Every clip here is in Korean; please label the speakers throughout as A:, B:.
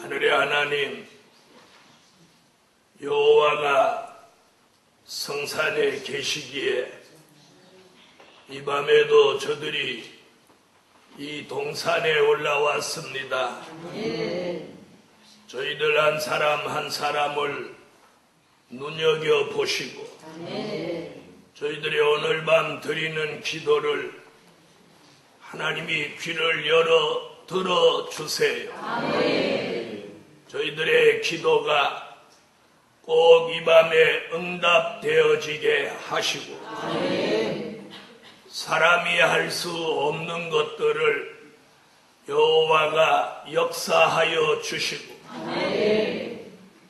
A: 하늘의 하나님, 여호와가 성산에 계시기에 이 밤에도 저들이 이 동산에 올라왔습니다. 저희들 한 사람 한 사람을 눈여겨보시고 저희들이 오늘 밤 드리는 기도를 하나님이 귀를 열어 들어주세요. 저희들의 기도가 꼭 이 밤에 응답되어지게 하시고 사람이 할 수 없는 것들을 여호와가 역사하여 주시고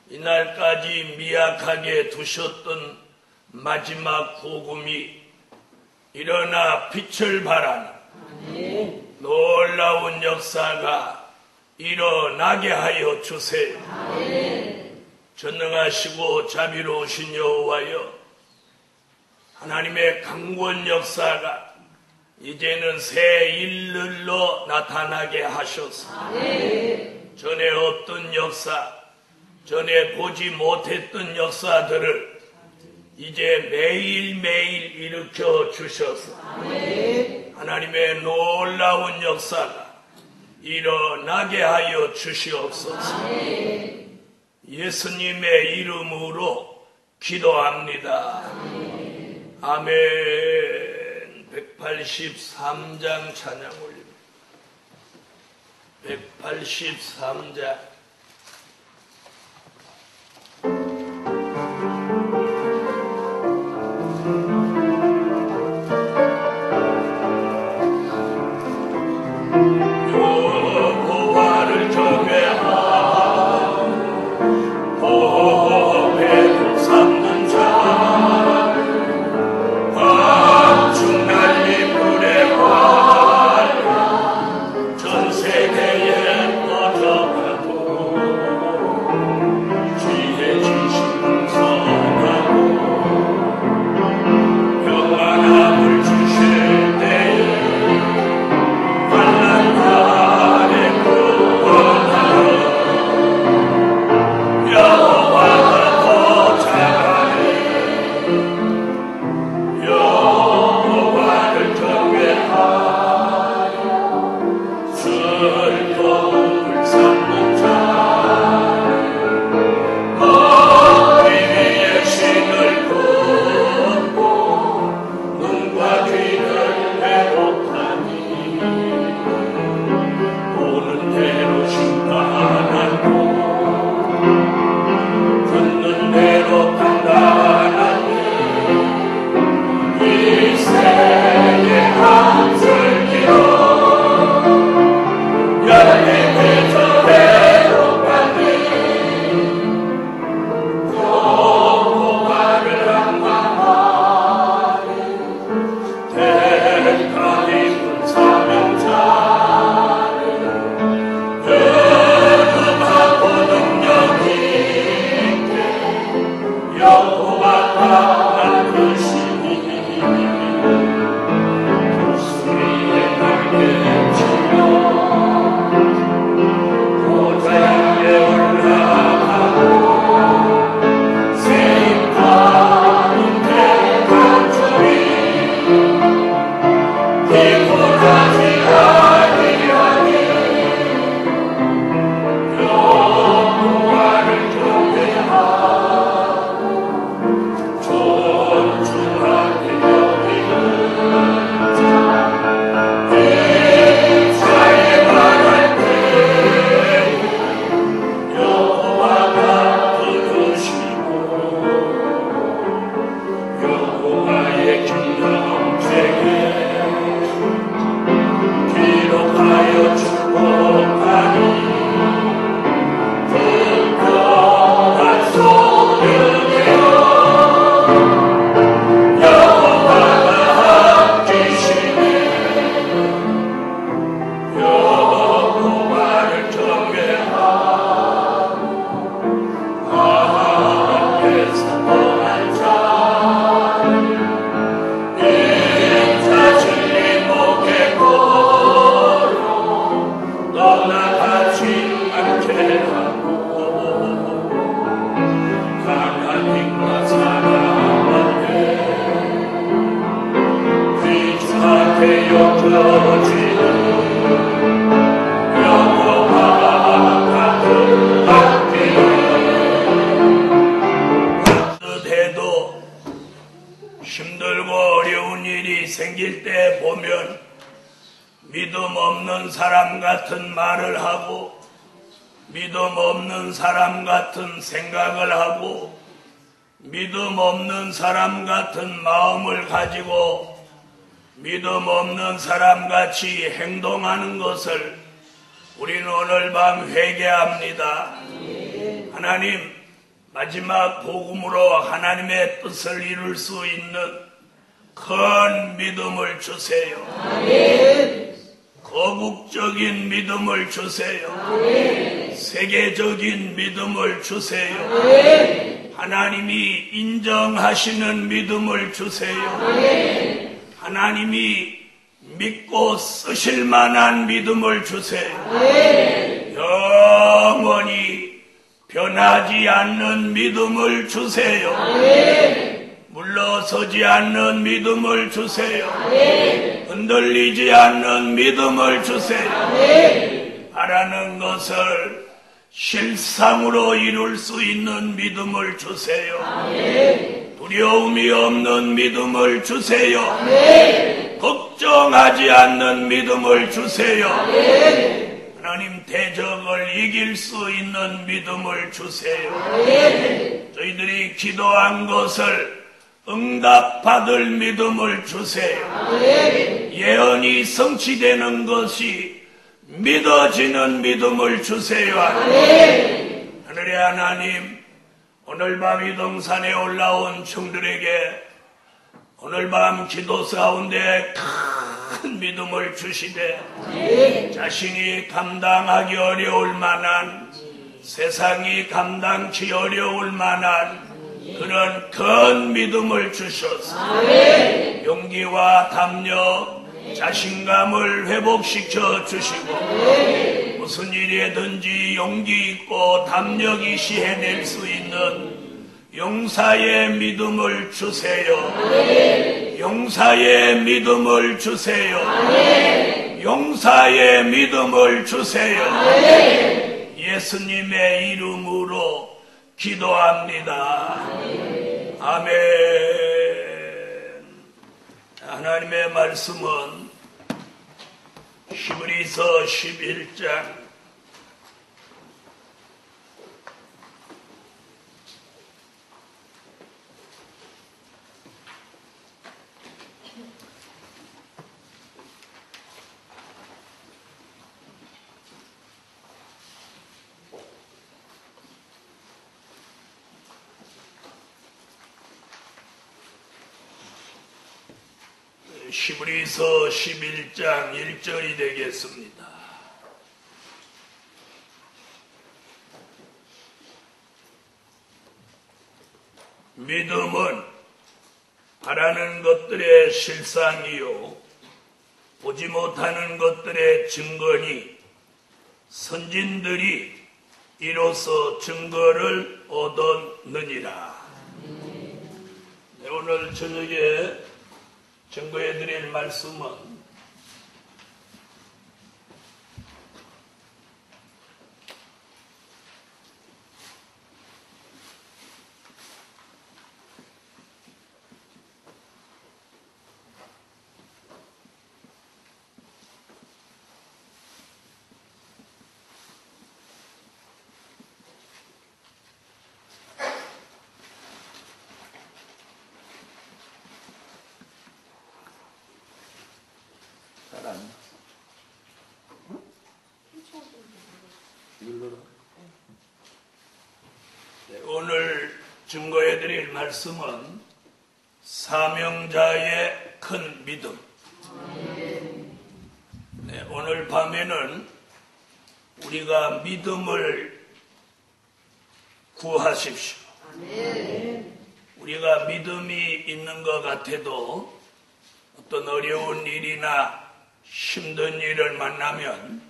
A: 이날까지 미약하게 두셨던 마지막 복음이 일어나 빛을 발하는 놀라운 역사가 일어나게 하여 주세요. 전능하시고 자비로우신 여호와여, 하나님의 강권 역사가 이제는 새 일들로 나타나게 하셔서 전에 없던 역사, 전에 보지 못했던 역사들을 이제 매일매일 일으켜 주셔서 하나님의 놀라운 역사가 일어나게 하여 주시옵소서. 예수님의 이름으로 기도합니다. 아멘. 183장 찬양 올립니다. 183장.
B: 영원함을 주실 때에 환난
A: 없는 사람 같은 말을 하고 믿음 없는 사람 같은 생각을 하고 믿음 없는 사람 같은 마음을 가지고 믿음 없는 사람같이 행동하는 것을 우리는 오늘 밤 회개합니다. 하나님, 마지막 복음으로 하나님의 뜻을 이룰 수 있는 큰 믿음을 주세요. 거국적인 믿음을 주세요. 세계적인 믿음을 주세요. 하나님이 인정하시는 믿음을 주세요. 하나님이 믿고 쓰실 만한 믿음을 주세요. 영원히 변하지 않는 믿음을 주세요. 물러서지 않는 믿음을 주세요. 흔들리지 않는 믿음을 주세요. 바라는 것을 실상으로 이룰 수 있는 믿음을 주세요. 두려움이 없는 믿음을 주세요. 걱정하지 않는 믿음을 주세요. 하나님, 대적을 이길 수 있는 믿음을 주세요. 저희들이 기도한 것을 응답받을 믿음을 주세요. 예언이 성취되는 것이 믿어지는 믿음을 주세요. 하늘의 하나님, 오늘 밤 이 동산에 올라온 청들에게 오늘 밤 기도 가운데 큰 믿음을 주시되 자신이 감당하기 어려울 만한, 세상이 감당치 어려울 만한 그런 큰 믿음을 주셔서 용기와 담력, 자신감을 회복시켜 주시고 무슨 일이든지 용기 있고 담력 있이 해낼 수 있는 용사의 믿음을 주세요. 용사의 믿음을 주세요. 용사의 믿음을 주세요. 예수님의 이름으로 기도합니다. 아멘. 하나님의 말씀은 히브리서 11장 11장 1절이 되겠습니다. 믿음은 바라는 것들의 실상이요 보지 못하는 것들의 증거니 선진들이 이로써 증거를 얻었느니라. 오늘 저녁에 증거해 드릴 말씀은 오늘 증거해 드릴 말씀은 사명자의 큰 믿음. 오늘 밤에는 우리가 믿음을 구하십시오. 우리가 믿음이 있는 것 같아도 어떤 어려운 일이나 힘든 일을 만나면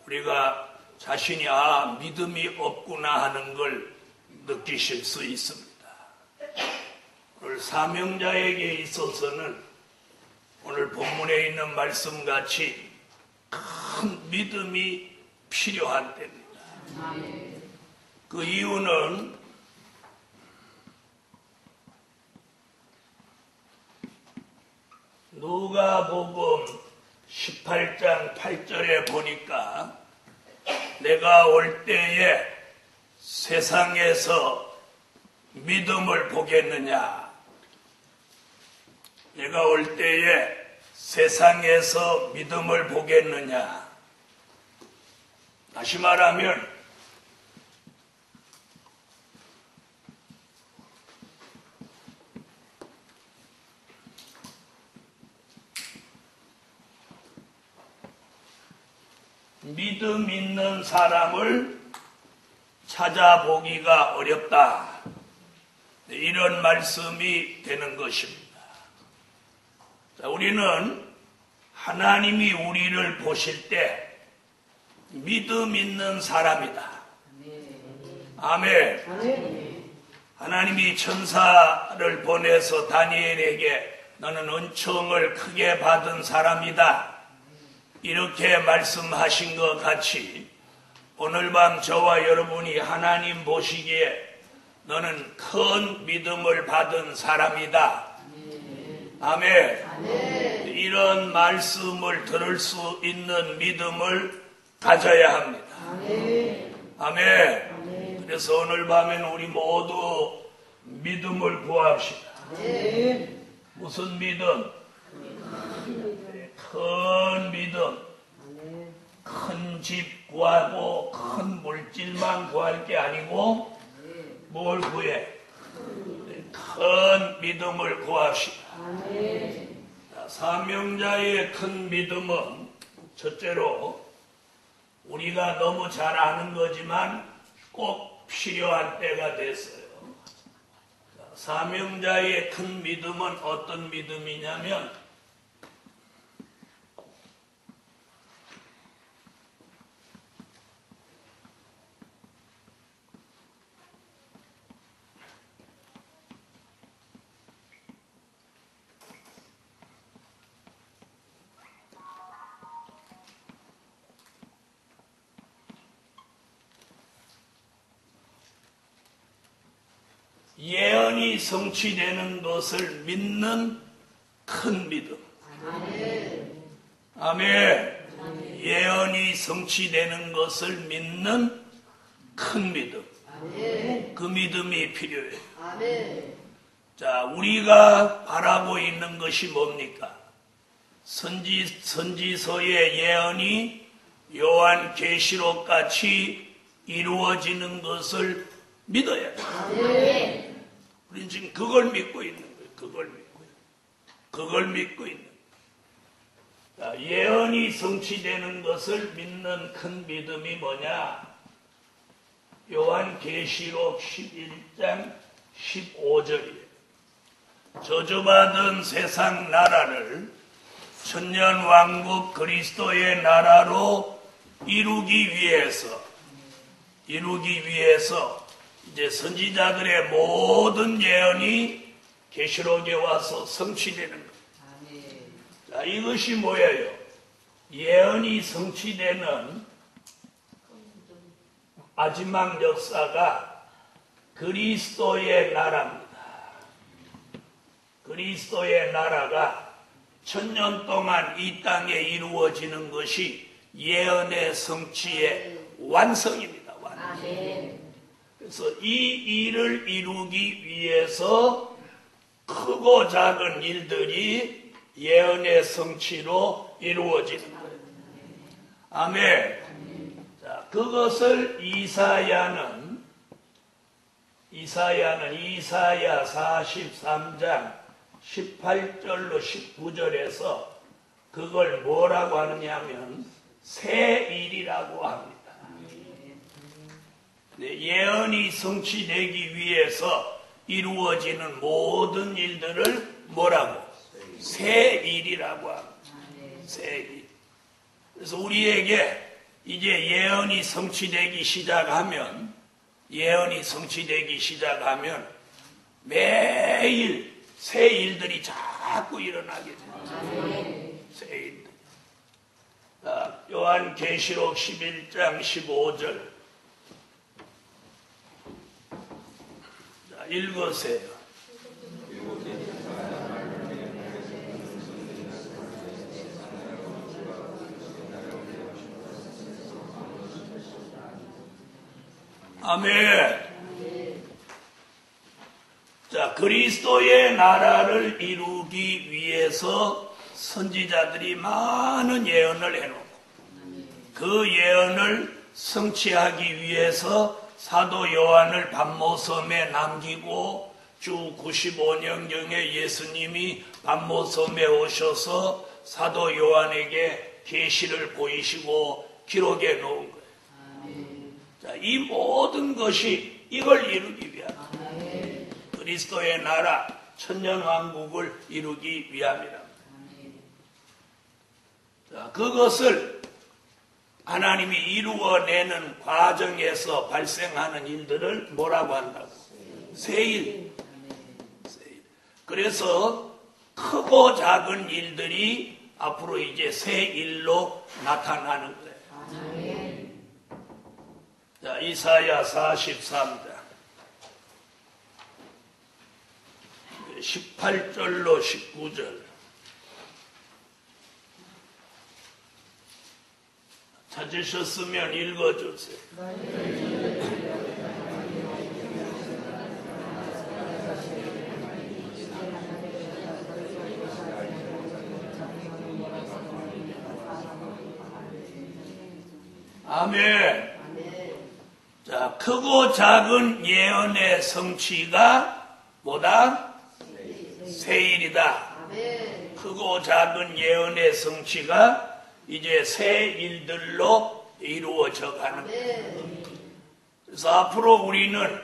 A: 우리가 자신이 믿음이 없구나 하는 걸 느끼실 수 있습니다. 오늘 사명자에게 있어서는 오늘 본문에 있는 말씀같이 큰 믿음이 필요한 때입니다. 그 이유는 누가복음 18장 8절에 보니까 내가 올 때에 세상에서 믿음을 보겠느냐? 내가 올 때에 세상에서 믿음을 보겠느냐? 다시 말하면 믿음 있는 사람을 찾아보기가 어렵다. 이런 말씀이 되는 것입니다. 자, 우리는 하나님이 우리를 보실 때 믿음 있는 사람이다. 아멘. 하나님이 천사를 보내서 다니엘에게 너는 은총을 크게 받은 사람이다. 이렇게 말씀하신 것 같이 오늘 밤 저와 여러분이 하나님 보시기에 너는 큰 믿음을 받은 사람이다. 아멘. 이런 말씀을 들을 수 있는 믿음을 가져야 합니다. 아멘. 그래서 오늘 밤에는 우리 모두 믿음을 구합시다. 무슨 믿음? 큰 믿음. 큰 집 구하고 큰 물질만 구할 게 아니고 뭘 구해? 큰 믿음을 구합시다. 사명자의 큰 믿음은 첫째로 우리가 너무 잘 아는 거지만 꼭 필요한 때가 됐어요. 사명자의 큰 믿음은 어떤 믿음이냐면 예언이 성취되는 것을 믿는 큰 믿음. 아멘. 예언이 성취되는 것을 믿는 큰 믿음. 그 믿음이 필요해요. 자, 우리가 바라고 있는 것이 뭡니까? 선지서의 예언이 요한계시록 같이 이루어지는 것을 믿어야 돼요. 우리는 지금 그걸 믿고 있는 거예요. 그걸 믿고 있는 거예요. 예언이 성취되는 것을 믿는 큰 믿음이 뭐냐? 요한계시록 11장 15절이에요. 저주받은 세상 나라를 천년왕국 그리스도의 나라로 이루기 위해서 이제 선지자들의 모든 예언이 계시록에 와서 성취되는 거예요. 자, 이것이 뭐예요? 예언이 성취되는 마지막 역사가 그리스도의 나라입니다. 그리스도의 나라가 천년 동안 이 땅에 이루어지는 것이 예언의 성취의 완성입니다. 완성. 그래서 이 일을 이루기 위해서 크고 작은 일들이 예언의 성취로 이루어지는 거예요. 아멘. 자, 그것을 이사야 43장 18절로 19절에서 그걸 뭐라고 하느냐면 새 일이라고 합니다. 예언이 성취되기 위해서 이루어지는 모든 일들을 뭐라고? 새 일이라고 합니다. 새 일. 그래서 우리에게 이제 예언이 성취되기 시작하면 매일 새 일들이 자꾸 일어나게 됩니다. 새 일들. 요한계시록 11장 15절 읽으세요. 아멘. 자, 그리스도의 나라를 이루기 위해서 선지자들이 많은 예언을 해놓고 그 예언을 성취하기 위해서 사도 요한을 반모섬에 남기고 주 95년경에 예수님이 반모섬에 오셔서 사도 요한에게 계시를 보이시고 기록해 놓은 거예요. 자, 이 모든 것이 이걸 이루기 위함. 그리스도의 나라 천년왕국을 이루기 위함이라. 자, 그것을 하나님이 이루어내는 과정에서 발생하는 일들을 뭐라고 한다고? 세일. 그래서 크고 작은 일들이 앞으로 이제 세일로 나타나는 거예요. 자, 이사야 43장 18절로 19절 찾으셨으면 읽어주세요. 아멘. 자, 크고 작은 예언의 성취가 뭐다? 세일이다. 크고 작은 예언의 성취가 이제 새 일들로 이루어져 가는 거예요. 그래서 앞으로 우리는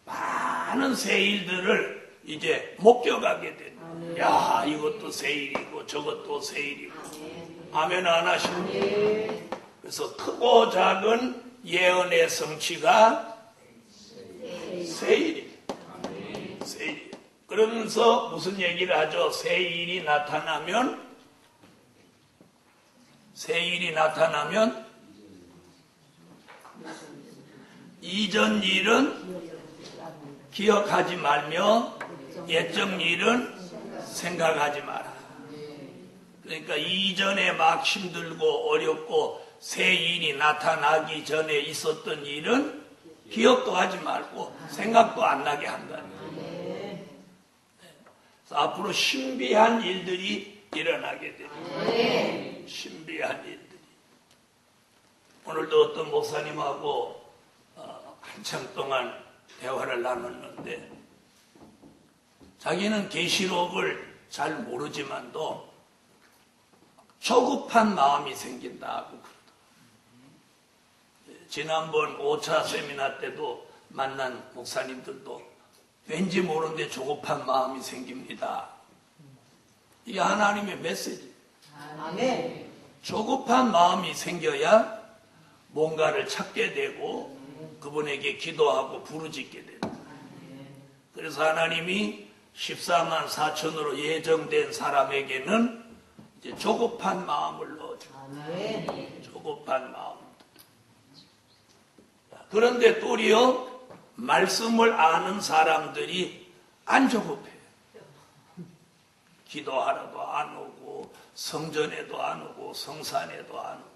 A: 많은 새 일들을 이제 목격하게 됩니다. 야, 이것도 새 일이고 저것도 새 일이고. 아멘 안 하시는? 그래서 크고 작은 예언의 성취가 새 일이에요. 새 일. 그러면서 무슨 얘기를 하죠? 새 일이 나타나면 이전 일은 기억하지 말며 옛적 일은 생각하지 마라. 그러니까 이전에 막 힘들고 어렵고 새 일이 나타나기 전에 있었던 일은 기억도 하지 말고 생각도 안 나게 한다. 그래서 앞으로 신비한 일들이 일어나게 됩니다. 신비한 일들이. 오늘도 어떤 목사님하고 한참 동안 대화를 나눴는데 자기는 계시록을 잘 모르지만도 조급한 마음이 생긴다고 그러더라고요. 지난번 5차 세미나 때도 만난 목사님들도 왠지 모르는데 조급한 마음이 생깁니다. 이게 하나님의 메시지. 아멘. 조급한 마음이 생겨야 뭔가를 찾게 되고 그분에게 기도하고 부르짖게 됩니다. 그래서 하나님이 14만 4천으로 예정된 사람에게는 이제 조급한 마음을 넣어줘요. 조급한 마음. 그런데 또리어 말씀을 아는 사람들이 안 조급해요. 기도하러도 안 오고 성전에도 안 오고 성산에도 안 오고.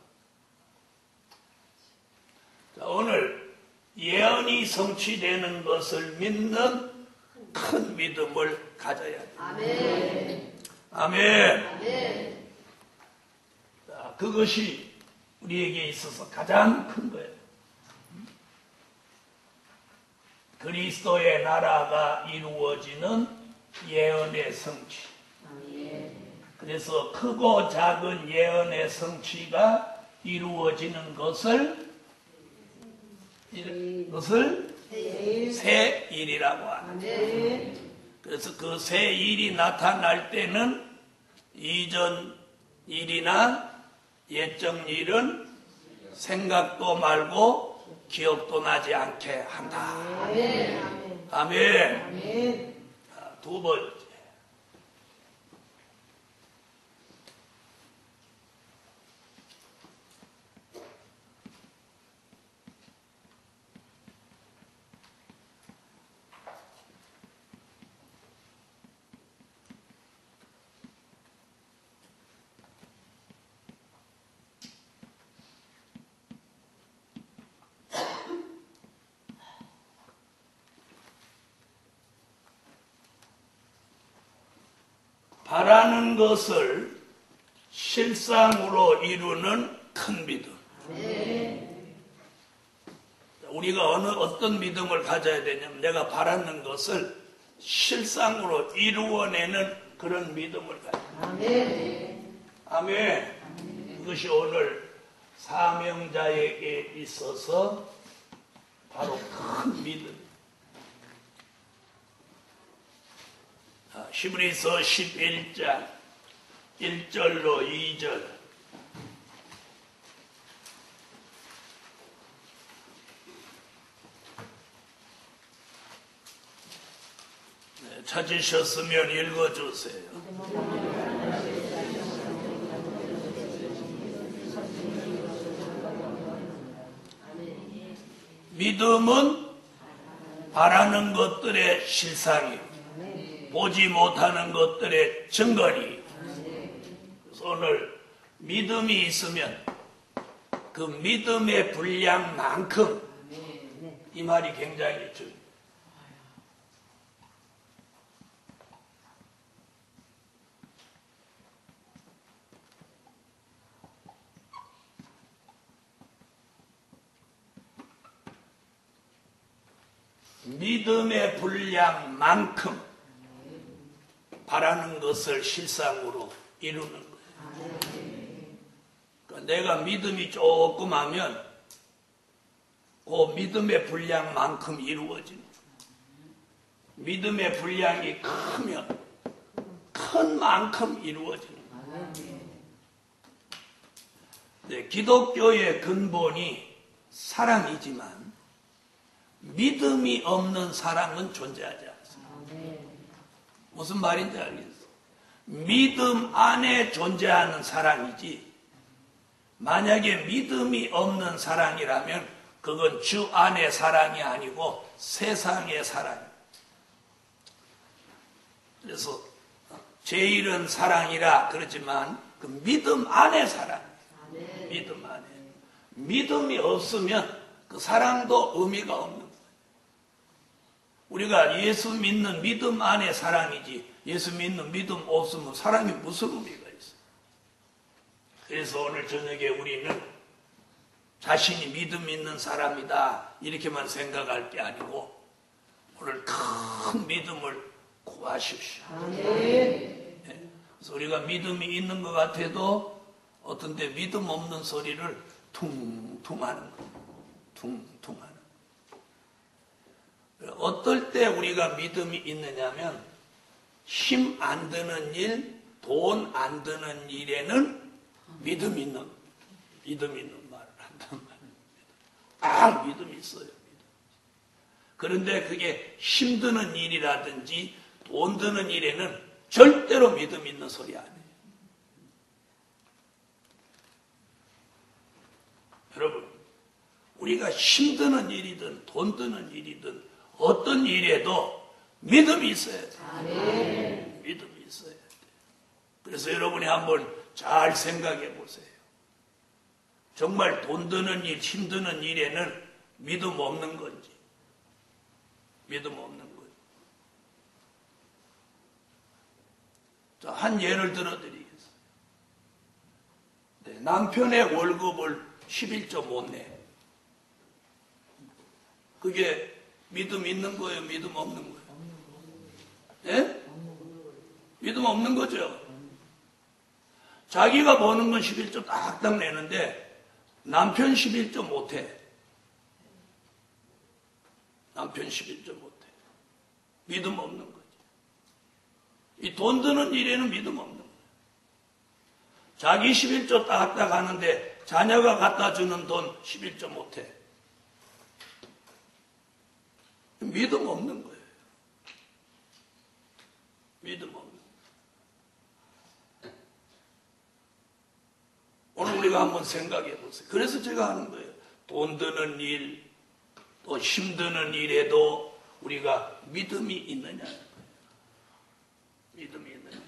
A: 자, 오늘 예언이 성취되는 것을 믿는 큰 믿음을 가져야 돼요. 아멘. 아멘. 아멘. 자, 그것이 우리에게 있어서 가장 큰 거예요. 그리스도의 나라가 이루어지는 예언의 성취. 그래서 크고 작은 예언의 성취가 이루어지는 것을 새 일이라고 합니다. 그래서 그 새 일이 나타날 때는 이전 일이나 옛적 일은 생각도 말고 기억도 나지 않게 한다. 아멘. 아멘. 두 번째. 바라는 것을 실상으로 이루는 큰 믿음. 우리가 어떤 믿음을 가져야 되냐면 내가 바라는 것을 실상으로 이루어내는 그런 믿음을 가져야 아멘. 그것이 오늘 사명자에게 있어서 바로 큰 믿음. 히브리서 11장 1절로 2절. 찾으셨으면 읽어주세요. 믿음은 바라는 것들의 실상이요, 보지 못하는 것들의 증거니. 그래서 오늘 믿음이 있으면 그 믿음의 분량만큼, 이 말이 굉장히 중요해요. 믿음의 분량만큼 바라는 것을 실상으로 이루는 거예요. 그러니까 내가 믿음이 조금 하면 그 믿음의 분량만큼 이루어지는 거예요. 믿음의 분량이 크면 큰 만큼 이루어지는 거예요. 네, 기독교의 근본이 사랑이지만 믿음이 없는 사랑은 존재하지 않습니다. 무슨 말인지 알겠어요? 믿음 안에 존재하는 사랑이지, 만약에 믿음이 없는 사랑이라면 그건 주 안의 사랑이 아니고 세상의 사랑입니다. 그래서 제일은 사랑이라 그러지만 그 믿음 안의 사랑이에요. 믿음 안에. 믿음이 없으면 그 사랑도 의미가 없는 거예요. 우리가 예수 믿는 믿음 안에 사랑이지, 예수 믿는 믿음 없으면 사랑이 무슨 의미가 있어요? 그래서 오늘 저녁에 우리는 자신이 믿음 있는 사람이다 이렇게만 생각할 게 아니고 오늘 큰 믿음을 구하십시오. 네. 그래서 우리가 믿음이 있는 것 같아도 어떤 때 믿음 없는 소리를 퉁퉁 하는 거예요. 퉁퉁 하는. 어떨 때 우리가 믿음이 있느냐면 힘 안 드는 일, 돈 안 드는 일에는 믿음 있는 말을 한단 말입니다. 믿음이 있어요. 그런데 그게 힘드는 일이라든지 돈 드는 일에는 절대로 믿음 있는 소리 아니에요. 여러분, 우리가 힘드는 일이든 돈 드는 일이든 어떤 일에도 믿음이 있어야 돼요. 믿음이 있어야 돼요. 그래서 여러분이 한번 잘 생각해 보세요. 정말 돈 드는 일, 힘드는 일에는 믿음 없는 건지, 믿음 없는 건지. 자, 한 예를 들어 드리겠습니다. 네, 남편의 월급을 11조 못 내. 그게 믿음 있는 거예요? 믿음 없는 거예요? 예? 믿음 없는 거죠. 자기가 버는 건 11조 딱딱 내는데 남편 11조 못해. 남편 11조 못해. 믿음 없는 거지. 이 돈 드는 일에는 믿음 없는 거예요. 자기 11조 딱딱 하는데 자녀가 갖다 주는 돈 11조 못해. 믿음 없는 거예요. 믿음 없는 거예요. 오늘 우리가 한번 생각해 보세요. 그래서 제가 하는 거예요. 돈 드는 일, 또 힘드는 일에도 우리가 믿음이 있느냐. 믿음이 있느냐.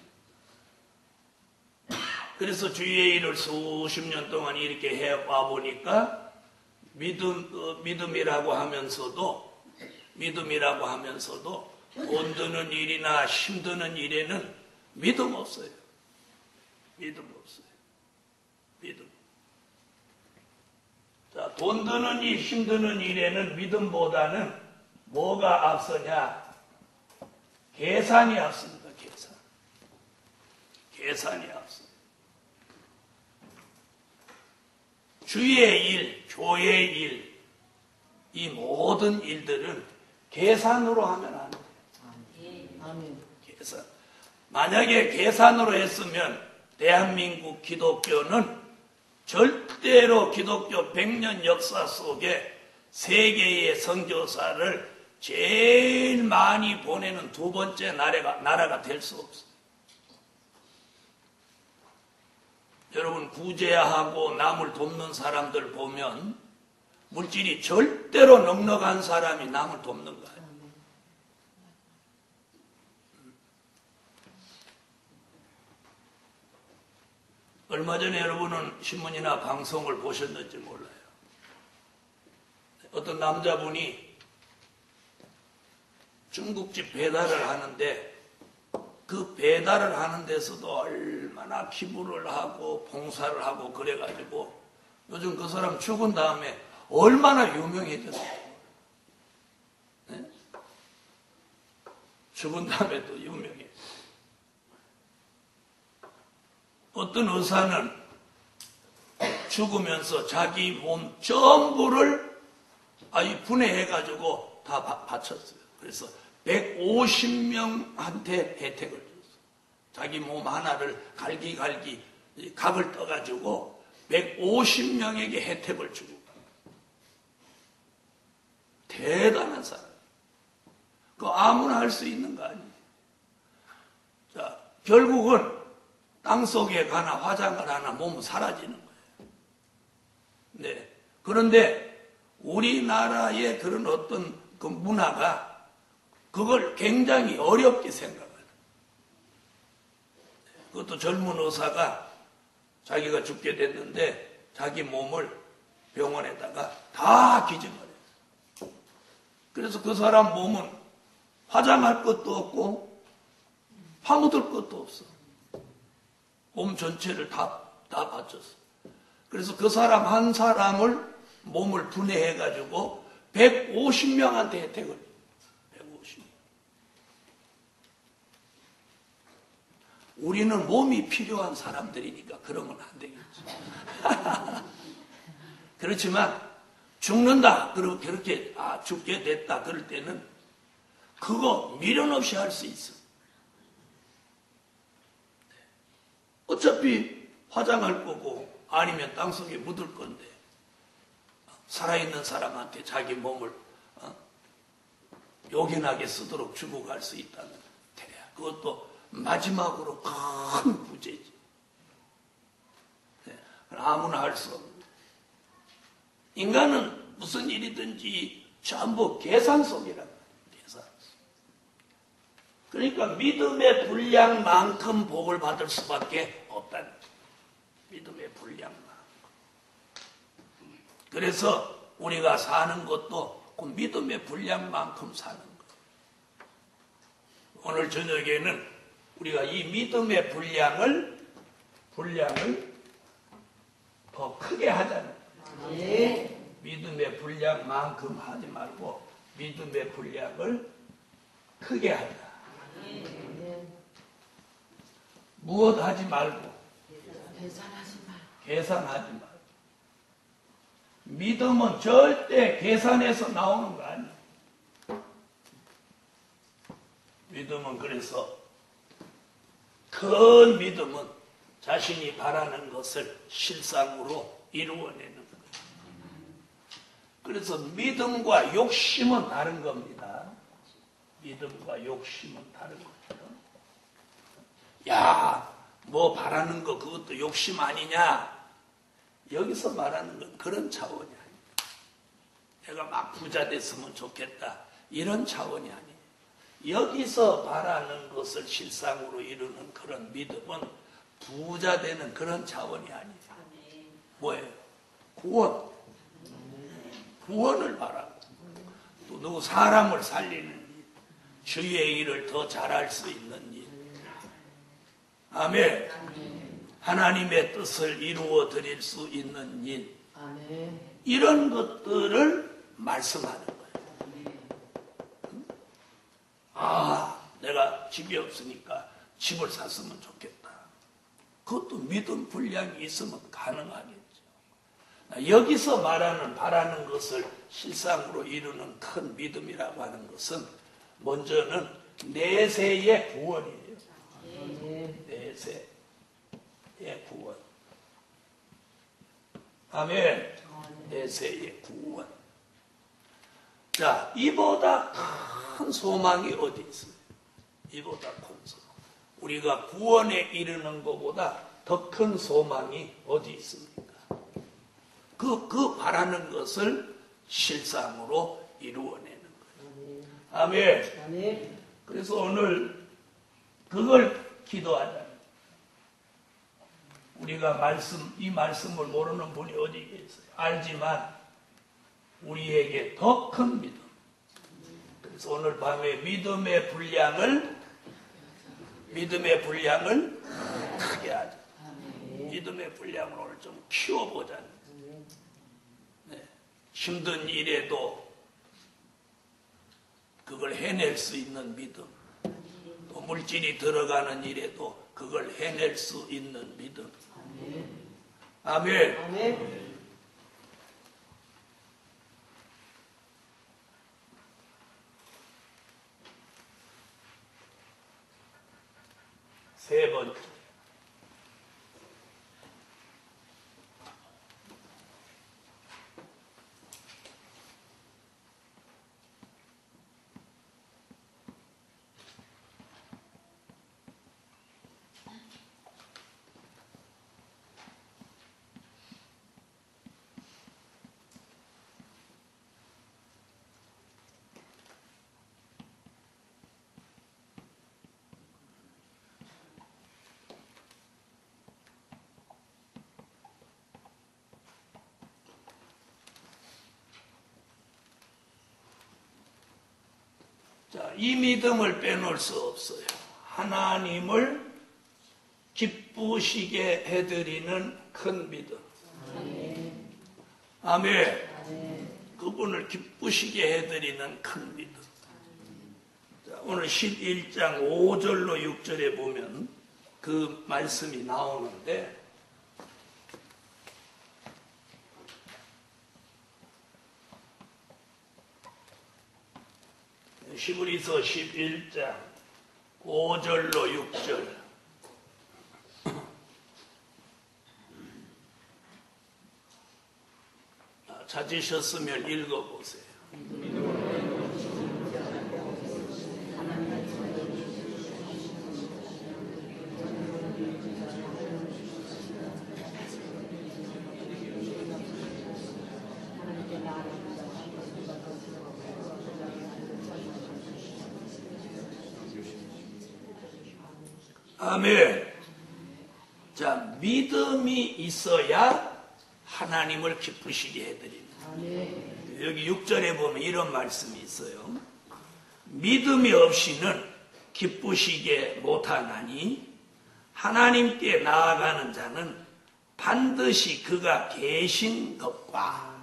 A: 그래서 주의 일을 수십 년 동안 이렇게 해와 보니까 믿음이라고 하면서도 돈 드는 일이나 힘드는 일에는 믿음 없어요. 믿음 없어요. 믿음. 자, 돈 드는 일, 힘드는 일에는 믿음보다는 뭐가 앞서냐? 계산이 앞섭니다. 계산. 계산이 앞서. 주의 일, 교회의 일, 이 모든 일들은 계산으로 하면 안 돼요.
B: 아멘.
A: 계산. 만약에 계산으로 했으면 대한민국 기독교는 절대로 기독교 100년 역사 속에 세계의 선교사를 제일 많이 보내는 두 번째 나라가 될 수 없어요. 여러분, 구제하고 남을 돕는 사람들 보면 물질이 절대로 넉넉한 사람이 남을 돕는 거예요. 얼마 전에 여러분은 신문이나 방송을 보셨는지 몰라요. 어떤 남자분이 중국집 배달을 하는데 그 배달을 하는 데서도 얼마나 기부를 하고 봉사를 하고 그래가지고 요즘 그 사람 죽은 다음에 얼마나 유명해졌어요. 네? 죽은 다음에도 유명해. 어떤 의사는 죽으면서 자기 몸 전부를 분해해가지고 다 바쳤어요. 그래서 150명한테 혜택을 줬어요. 자기 몸 하나를 갈기갈기 각을 떠가지고 150명에게 혜택을 주고. 대단한 사람. 그거 아무나 할 수 있는 거 아니에요. 자, 결국은 땅속에 가나 화장을 하나 몸은 사라지는 거예요. 네. 그런데 우리나라의 그런 어떤 그 문화가 그걸 굉장히 어렵게 생각해요. 그것도 젊은 의사가 자기가 죽게 됐는데 자기 몸을 병원에다가 다 기증을 했어요. 그래서 그 사람 몸은 화장할 것도 없고 파묻을 것도 없어. 몸 전체를 다 바쳤어. 그래서 그 사람 한 사람을 몸을 분해해가지고 150명한테 혜택을 150명. 우리는 몸이 필요한 사람들이니까 그러면 안 되겠죠. 그렇지만 죽는다. 그렇게 죽게 됐다. 그럴 때는 그거 미련 없이 할 수 있어. 어차피 화장할 거고 아니면 땅속에 묻을 건데 살아있는 사람한테 자기 몸을 요긴하게 쓰도록 주고 갈 수 있다는 그것도 마지막으로 큰 구제지. 네, 아무나 할 수 없는. 인간은 무슨 일이든지 전부 계산 속이라고. 계산 속. 그러니까 믿음의 분량만큼 복을 받을 수밖에 없다는 거죠. 믿음의 분량만큼. 그래서 우리가 사는 것도 그 믿음의 분량만큼 사는 거예요. 오늘 저녁에는 우리가 이 믿음의 분량을 더 크게 하자는 거예요.
B: 네.
A: 믿음의 분량만큼 하지 말고 믿음의 분량을 크게 하자. 무엇 하지 말고 계산하지 말고. 믿음은 절대 계산해서 나오는 거 아니에요. 믿음은 그래서 큰 믿음은 자신이 바라는 것을 실상으로 이루어내는 거예요. 그래서 믿음과 욕심은 다른 겁니다. 믿음과 욕심은 다른 거죠. 야, 뭐 바라는 거 그것도 욕심 아니냐? 여기서 말하는 건 그런 차원이 아닙니다. 내가 막 부자 됐으면 좋겠다. 이런 차원이 아니에요. 여기서 바라는 것을 실상으로 이루는 그런 믿음은 부자 되는 그런 차원이 아니에요. 뭐예요? 구원. 구원을 바라고. 또 누구 사람을 살리는 일. 주의 일을 더 잘할 수 있는 일. 아멘.
B: 아멘.
A: 하나님의 뜻을 이루어 드릴 수 있는 일,
B: 아멘.
A: 이런 것들을 말씀하는 거예요. 아, 내가 집이 없으니까 집을 샀으면 좋겠다. 그것도 믿음 분량이 있으면 가능하겠죠. 여기서 말하는 바라는 것을 실상으로 이루는 큰 믿음이라고 하는 것은 먼저는 내세의 구원이에요. 내세의 구원. 아멘. 내세의 구원. 자, 이보다 큰 소망이 어디 있어요? 이보다 큰 소망. 우리가 구원에 이르는 것보다 더 큰 소망이 어디 있습니까? 그 바라는 것을 실상으로 이루어내는 거예요. 아멘.
B: 아멘.
A: 그래서 오늘 그걸 기도하자. 우리가 이 말씀을 모르는 분이 어디 계세요? 알지만 우리에게 더 큰 믿음. 그래서 오늘 밤에 믿음의 분량을 크게 하자. 믿음의 분량을 오늘 좀 키워보자. 네. 힘든 일에도 그걸 해낼 수 있는 믿음. 또 물질이 들어가는 일에도 그걸 해낼 수 있는 믿음. 아멘.
B: 아멘.
A: 세 번째. 자, 이 믿음을 빼놓을 수 없어요. 하나님을 기쁘시게 해드리는 큰 믿음. 아멘. 그분을 기쁘시게 해드리는 큰 믿음. 자, 오늘 11장 5절로 6절에 보면 그 말씀이 나오는데, 히브리서 11장 5절로 6절. 찾으셨으면 읽어보세요. 아멘. 자, 믿음이 있어야 하나님을 기쁘시게 해드립니다. 여기 6절에 보면 이런 말씀이 있어요. 믿음이 없이는 기쁘시게 못하나니 하나님께 나아가는 자는 반드시 그가 계신 것과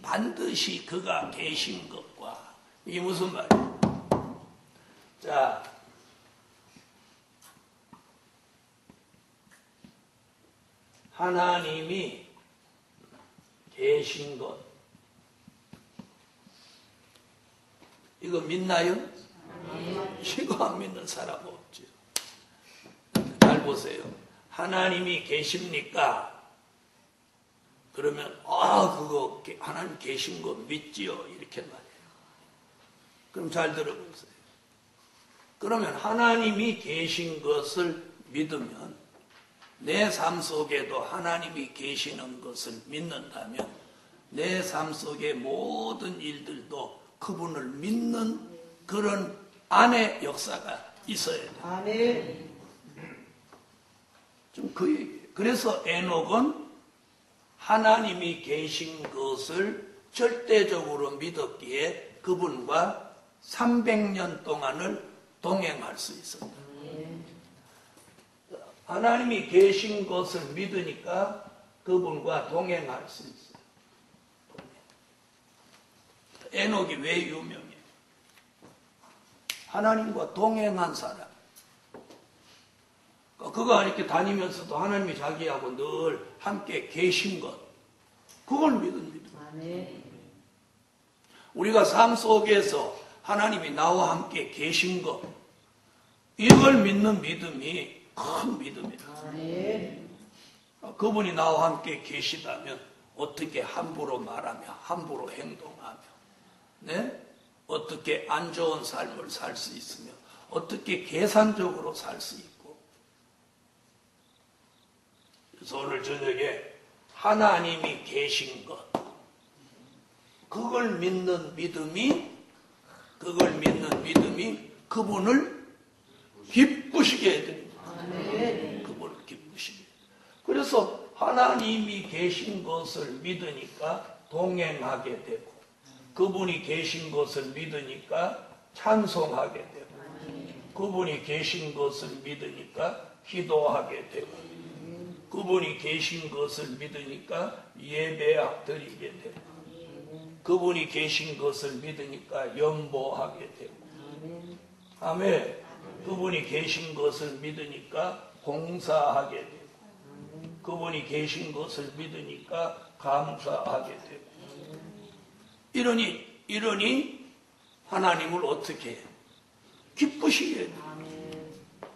A: 반드시 그가 계신 것과 이게 무슨 말이에요? 자, 하나님이 계신 것. 이거 믿나요? 이거 안 믿는 사람 없죠. 잘 보세요. 하나님이 계십니까? 그러면 그거 하나님 계신 거 믿지요? 이렇게 말해요. 그럼 잘 들어보세요. 그러면 하나님이 계신 것을 믿으면 내 삶 속에도 하나님이 계시는 것을 믿는다면 내 삶 속의 모든 일들도 그분을 믿는 그런 안의 역사가 있어야 돼요.
B: 아멘.
A: 좀 그 얘기예요. 그래서 에녹은 하나님이 계신 것을 절대적으로 믿었기에 그분과 300년 동안을 동행할 수 있었다. 하나님이 계신 것을 믿으니까 그분과 동행할 수 있어요. 에녹이 왜 유명해요? 하나님과 동행한 사람. 그가 이렇게 다니면서도 하나님이 자기하고 늘 함께 계신 것. 그걸 믿습니다.
B: 아멘.
A: 우리가 삶 속에서 하나님이 나와 함께 계신 것. 이걸 믿는 믿음이 큰 믿음이다.
B: 아멘.
A: 그분이 나와 함께 계시다면 어떻게 함부로 말하며 함부로 행동하며 네? 어떻게 안 좋은 삶을 살 수 있으며 어떻게 계산적으로 살 수 있고. 그래서 오늘 저녁에 하나님이 계신 것, 그걸 믿는 믿음이 그분을 기쁘시게 해드립니다.
B: 아멘.
A: 그분을 기쁘시게. 그래서 하나님이 계신 것을 믿으니까 동행하게 되고, 그분이 계신 것을 믿으니까 찬송하게 되고, 그분이 계신 것을 믿으니까 기도하게 되고, 그분이 계신 것을 믿으니까 예배 드리게 되고, 그분이 계신 것을 믿으니까 연보하게 되고, 아멘. 그분이 계신 것을 믿으니까 봉사하게 되고, 그분이 계신 것을 믿으니까 감사하게 되고. 이러니 하나님을 어떻게 해요? 기쁘시게 해요.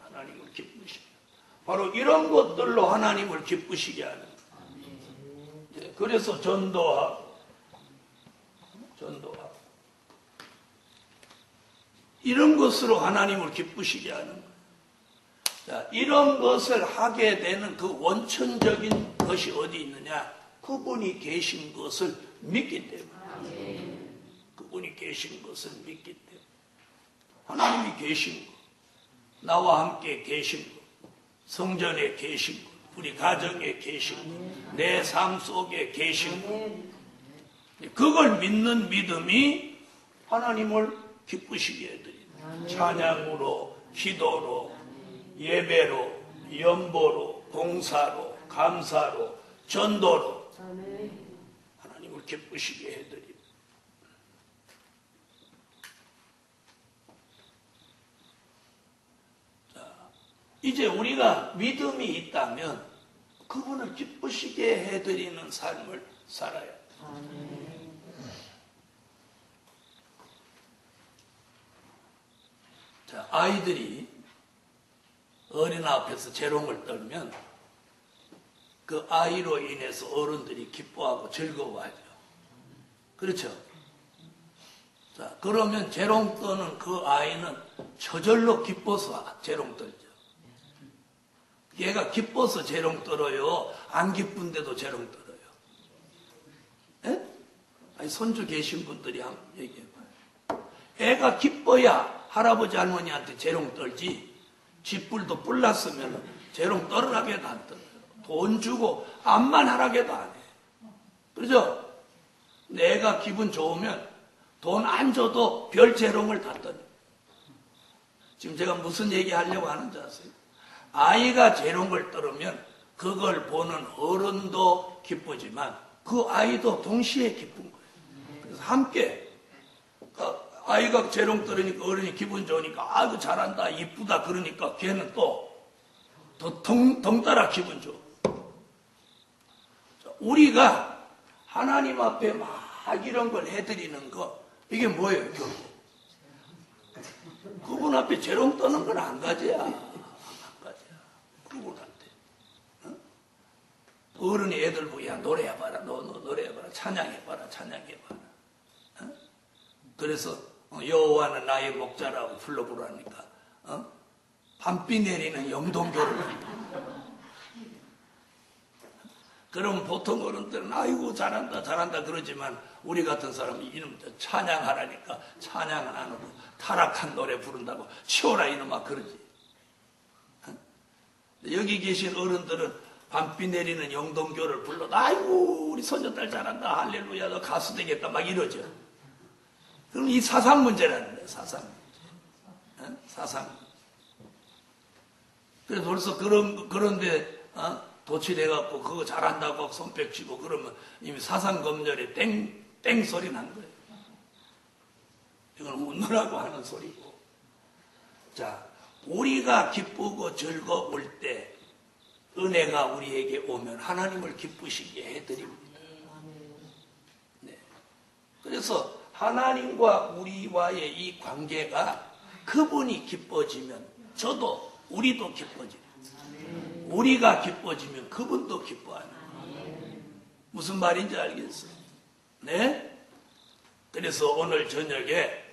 A: 하나님을 기쁘시게. 바로 이런 것들로 하나님을 기쁘시게 하는 거예요. 그래서 전도하고 이런 것으로 하나님을 기쁘시게 하는 거예요. 자, 이런 것을 하게 되는 그 원천적인 것이 어디 있느냐? 그분이 계신 것을 믿기 때문에. 그분이 계신 것을 믿기 때문에. 하나님이 계신 것, 나와 함께 계신 것, 성전에 계신 것, 우리 가정에 계신 것, 내 삶 속에 계신 것, 그걸 믿는 믿음이 하나님을 기쁘시게 해드립니다. 찬양으로, 기도로, 예배로, 연보로, 봉사로, 감사로, 전도로 하나님을 기쁘시게 해드립니다. 자, 이제 우리가 믿음이 있다면 그분을 기쁘시게 해드리는 삶을 살아야 돼요. 자, 아이들이 어린 앞에서 재롱을 떨면 그 아이로 인해서 어른들이 기뻐하고 즐거워하죠. 그렇죠? 자, 그러면 재롱 떠는 그 아이는 저절로 기뻐서 재롱 떨죠. 얘가 기뻐서 재롱 떨어요? 안 기쁜데도 재롱 떨어요? 에? 아니, 손주 계신 분들이 한번 얘기해봐요. 애가 기뻐야 할아버지 할머니한테 재롱 떨지, 쥐뿔도 뿔 났으면 재롱 떨으라게도 안 떨어요. 돈 주고 암만 하라게도 안 해. 그렇죠? 내가 기분 좋으면 돈 안 줘도 별 재롱을 다 떨어요. 지금 제가 무슨 얘기 하려고 하는지 아세요? 아이가 재롱을 떨으면 그걸 보는 어른도 기쁘지만 그 아이도 동시에 기쁜 거예요. 그래서 함께 아이가 재롱 떨으니까 어른이 기분 좋으니까 아이고 잘한다 이쁘다 그러니까 걔는 또 더 덩따라 기분 좋아. 우리가 하나님 앞에 막 이런 걸 해드리는 거 이게 뭐예요? 결국 그분 앞에 재롱 떠는 건 안 가져야. 그분한테 어른이 애들 보고 야 노래해봐라 너 노래해봐라 찬양해봐라 찬양해봐라. 그래서 여호와는 나의 목자라고 불러보라니까 밤비 내리는 영동교를 한다. 그럼 보통 어른들은 아이고 잘한다 잘한다 그러지만 우리 같은 사람이 이놈 찬양하라니까 찬양 안 하고 타락한 노래 부른다고 치워라 이놈아 그러지. 여기 계신 어른들은 밤비 내리는 영동교를 불러도 아이고 우리 손녀딸 잘한다 할렐루야 너 가수 되겠다 막 이러죠. 그럼 이 사상 문제라는 거예요. 사상 문제. 사상 문제. 그래서 벌써 그런데, 도취돼갖고 그거 잘한다고 손뼉치고 그러면 이미 사상검열에 땡 소리 난 거예요. 이건 웃느라고 하는 소리고. 자, 우리가 기쁘고 즐거울 때 은혜가 우리에게 오면 하나님을 기쁘시게 해드립니다. 네. 그래서 하나님과 우리와의 이 관계가 그분이 기뻐지면 우리도 기뻐집니다. 우리가 기뻐지면 그분도 기뻐하는 거예요. 무슨 말인지 알겠어요? 네? 그래서 오늘 저녁에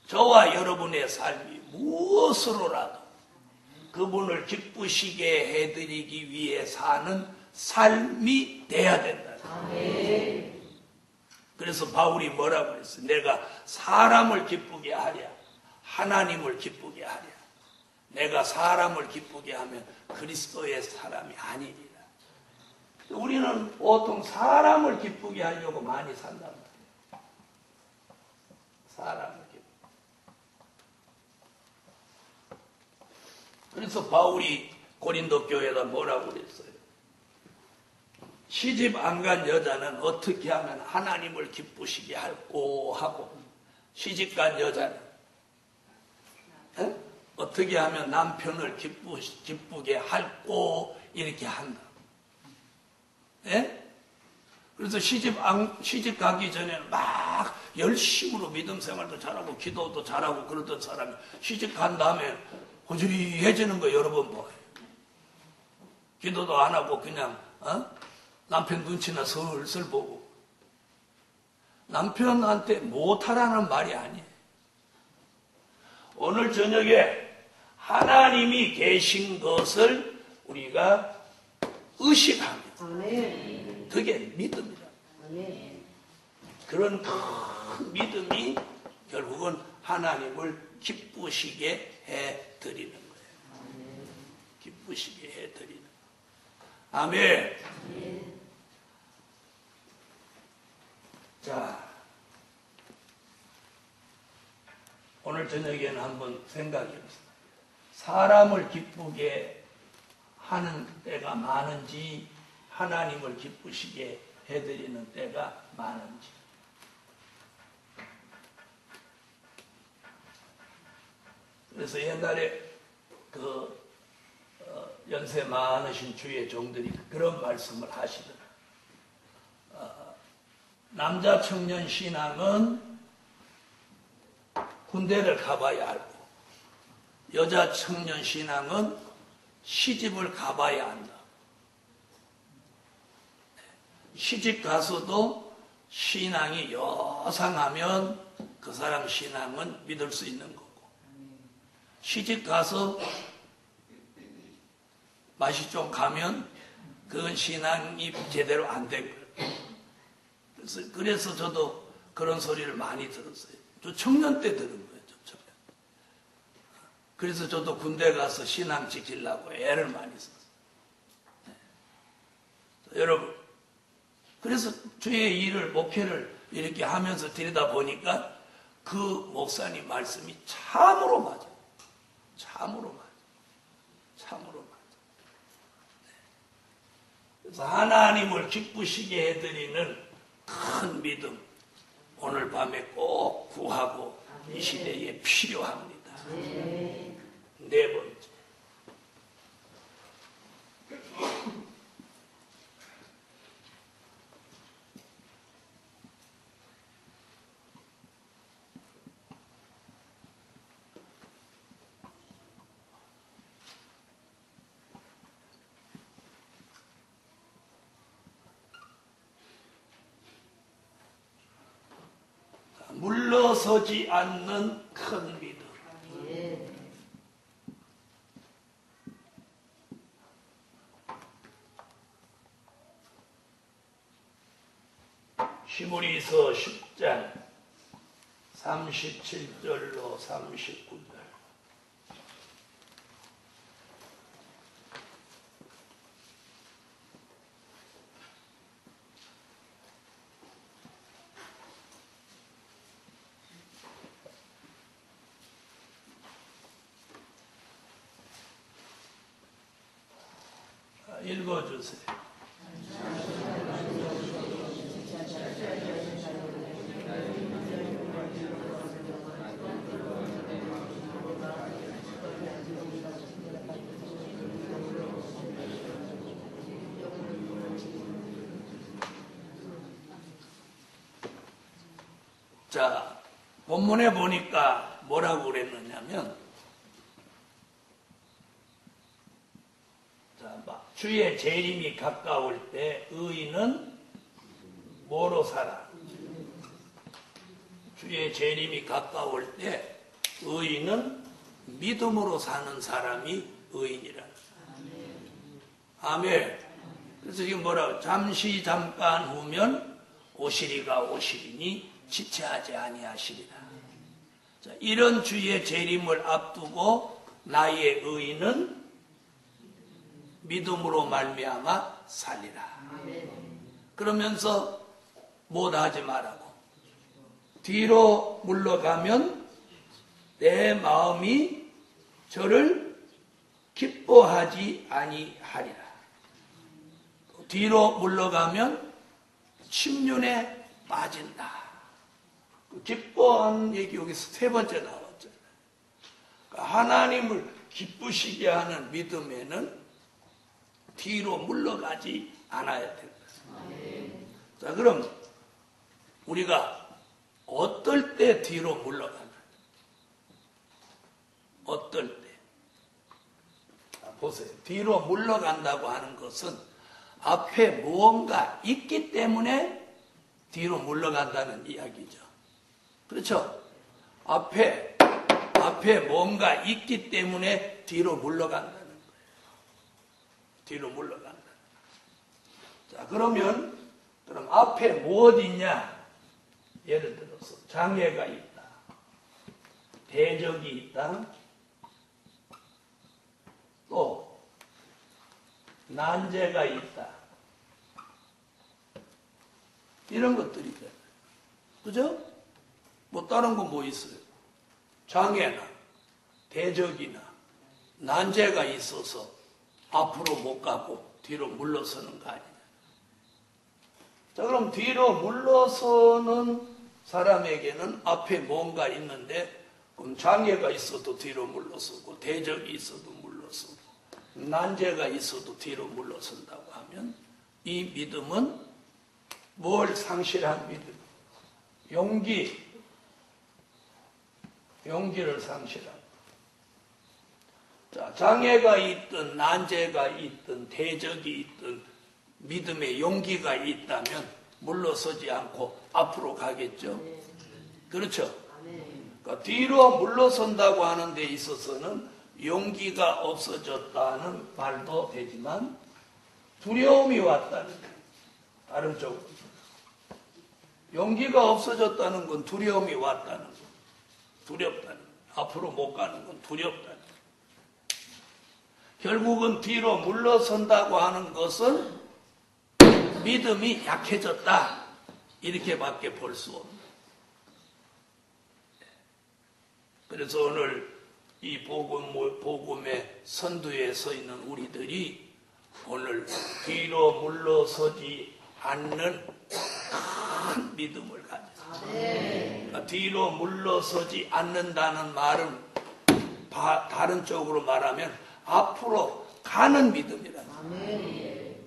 A: 저와 여러분의 삶이 무엇으로라도 그분을 기쁘시게 해드리기 위해 사는 삶이 돼야 된다. 그래서 바울이 뭐라고 그랬어요? 내가 사람을 기쁘게 하랴, 하나님을 기쁘게 하랴. 내가 사람을 기쁘게 하면 그리스도의 사람이 아니리라. 우리는 보통 사람을 기쁘게 하려고 많이 산단 말이에요. 사람을 기쁘게. 그래서 바울이 고린도 교회에다 뭐라고 그랬어요? 시집 안 간 여자는 어떻게 하면 하나님을 기쁘시게 할꼬 하고, 시집 간 여자는 어떻게 하면 남편을 기쁘게 할꼬 이렇게 한다. 예? 그래서 시집 가기 전에는 막 열심으로 믿음 생활도 잘하고 기도도 잘하고 그러던 사람이 시집 간 다음에 호주리해지는 거 여러 번 봐요. 기도도 안 하고 그냥 남편 눈치나 슬슬 보고. 남편한테 못하라는 말이 아니에요. 오늘 저녁에 하나님이 계신 것을 우리가 의식합니다. 그게 믿음이다. 그런 큰 믿음이 결국은 하나님을 기쁘시게 해드리는 거예요. 기쁘시게 해드리는 거예요. 아멘. 자, 오늘 저녁에는 한번 생각해보세요. 사람을 기쁘게 하는 때가 많은지 하나님을 기쁘시게 해드리는 때가 많은지. 그래서 옛날에 연세 많으신 주의 종들이 그런 말씀을 하시더라고요. 남자 청년 신앙은 군대를 가봐야 알고, 여자 청년 신앙은 시집을 가봐야 한다. 시집 가서도 신앙이 여상하면 그 사람 신앙은 믿을 수 있는 거고, 시집 가서 맛이 좀 가면 그건 신앙이 제대로 안 된 거예요. 그래서 저도 그런 소리를 많이 들었어요. 저 청년 때 들은 거예요. 저 청년. 그래서 저도 군대 가서 신앙 지키려고 애를 많이 썼어요. 네. 여러분, 그래서 주의 일을, 목회를 이렇게 하면서 들여다 보니까 그 목사님 말씀이 참으로 맞아요. 참으로 맞아요. 참으로 맞아요. 네. 그래서 하나님을 기쁘시게 해드리는 큰 믿음, 오늘 밤에 꼭 구하고 이 시대에 필요합니다. 네 번째. 물러서지 않는 큰 믿음. 히브리서 10장 37절로 39절. 읽어주세요. 자, 본문에 보니까 뭐라고 그랬느냐면, 주의 재림이 가까울 때 의인은 뭐로 살아? 주의 재림이 가까울 때 의인은 믿음으로 사는 사람이 의인이라. 아멘. 그래서 지금 뭐라고? 잠시 잠깐 후면 오시리가 오시리니 지체하지 아니하시리라. 자, 이런 주의 재림을 앞두고 나의 의인은 믿음으로 말미암아 살리라. 그러면서 못하지 말라고. 뒤로 물러가면 내 마음이 저를 기뻐하지 아니하리라. 뒤로 물러가면 침륜에 빠진다. 기뻐하는 얘기 여기서 세 번째 나왔잖아요. 그러니까 하나님을 기쁘시게 하는 믿음에는 뒤로 물러가지 않아야 됩니다. 자, 그럼 우리가 어떨 때 뒤로 물러가나? 어떨 때? 보세요. 뒤로 물러간다고 하는 것은 앞에 무언가 있기 때문에 뒤로 물러간다는 이야기죠. 그렇죠? 앞에 뭔가 있기 때문에 뒤로 물러간다는 거예요. 뒤로 물러간다. 자, 그럼 앞에 무엇이 있냐? 예를 들어서 장애가 있다. 대적이 있다. 또 난제가 있다. 이런 것들이 있잖아요. 그죠? 뭐 다른 건 뭐 있어요? 장애나 대적이나 난제가 있어서 앞으로 못 가고 뒤로 물러서는 거 아니냐. 자, 그럼 뒤로 물러서는 사람에게는 앞에 뭔가 있는데, 그럼 장애가 있어도 뒤로 물러서고 대적이 있어도 물러서고 난제가 있어도 뒤로 물러선다고 하면 이 믿음은 뭘 상실한 믿음? 용기를 상실한. 자, 장애가 있든 난제가 있든 대적이 있든 믿음의 용기가 있다면 물러서지 않고 앞으로 가겠죠. 그렇죠? 그러니까 뒤로 물러선다고 하는 데 있어서는 용기가 없어졌다는 말도 되지만 두려움이 왔다는 거예요. 다른 쪽으로. 용기가 없어졌다는 건 두려움이 왔다는 거예요. 두렵다는 거예요. 앞으로 못 가는 건 두렵다는 거예요. 결국은 뒤로 물러선다고 하는 것은 믿음이 약해졌다. 이렇게밖에 볼 수 없는. 그래서 오늘 이 복음의 선두에 서 있는 우리들이 오늘 뒤로 물러서지 않는 큰 믿음을 가졌습니다. 그러니까 뒤로 물러서지 않는다는 말은 다른 쪽으로 말하면 앞으로 가는 믿음이라는 거예요.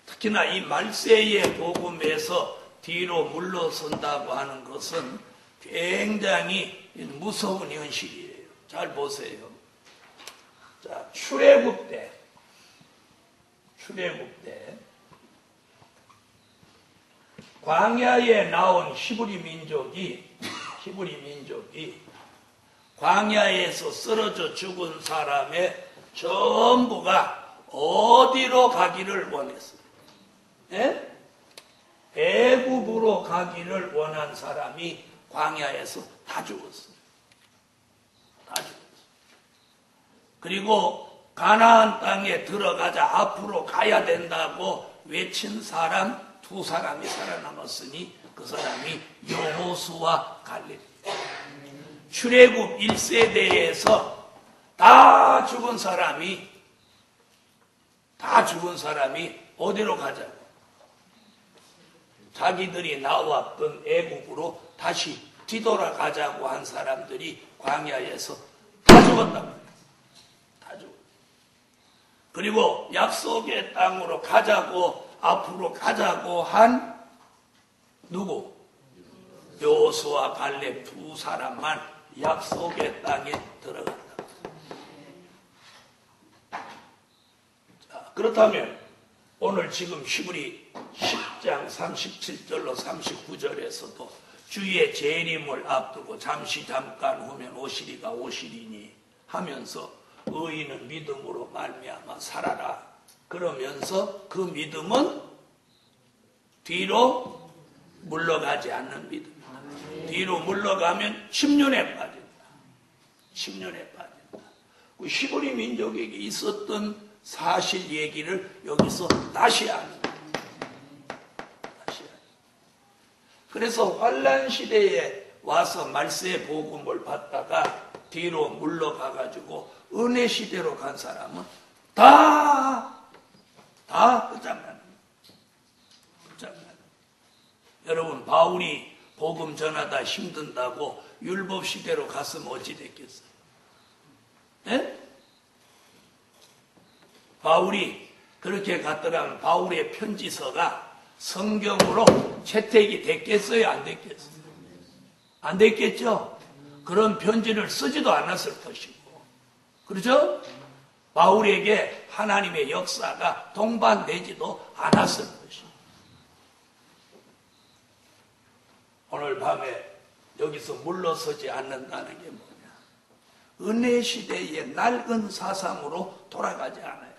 A: 특히나 이 말세의 복음에서 뒤로 물러선다고 하는 것은 굉장히 무서운 현실이에요. 잘 보세요. 자, 출애굽 때 광야에 나온 히브리 민족이 광야에서 쓰러져 죽은 사람의 전부가 어디로 가기를 원했어요? 예? 애굽으로 가기를 원한 사람이 광야에서 다 죽었어요. 그리고 가나안 땅에 들어가자 앞으로 가야 된다고 외친 사람 두 사람이 살아남았으니 그 사람이 여호수아 갈렙. 출애굽 1세대에서 다 죽은 사람이 다 죽은 사람이 어디로 가자고? 자기들이 나왔던 애국으로 다시 뒤돌아가자고 한 사람들이 광야에서 다 죽었단 말이에요. 다 죽었어요. 그리고 약속의 땅으로 가자고, 앞으로 가자고 한 누구? 여호수아 갈렙 두 사람만 약속의 땅에 들어간다. 자, 그렇다면 오늘 지금 히브리 10장 37절로 39절에서도 주의 재림을 앞두고 잠깐 후면 오시리니 하면서 의인은 믿음으로 말미암아 살아라. 그러면서 그 믿음은 뒤로 물러가지 않는 믿음이다. 뒤로 물러가면 침륜에 빠진다. 침륜에 빠진다. 그 히브리 민족에게 있었던 사실 얘기를 여기서 다시 하는 거예요. 그래서 환란 시대에 와서 말세의 복음을 받다가 뒤로 물러가가지고 은혜 시대로 간 사람은 다 끝장나는 거예요. 여러분, 바울이 복음 전하다 힘든다고 율법 시대로 갔으면 어찌 됐겠어요? 네? 바울이 그렇게 갔더라면 바울의 편지서가 성경으로 채택이 됐겠어요? 안 됐겠어요? 안 됐겠죠? 그런 편지를 쓰지도 않았을 것이고, 그렇죠? 바울에게 하나님의 역사가 동반되지도 않았을 것이고. 오늘 밤에 여기서 물러서지 않는다는 게 뭐냐? 은혜 시대의 낡은 사상으로 돌아가지 않아요.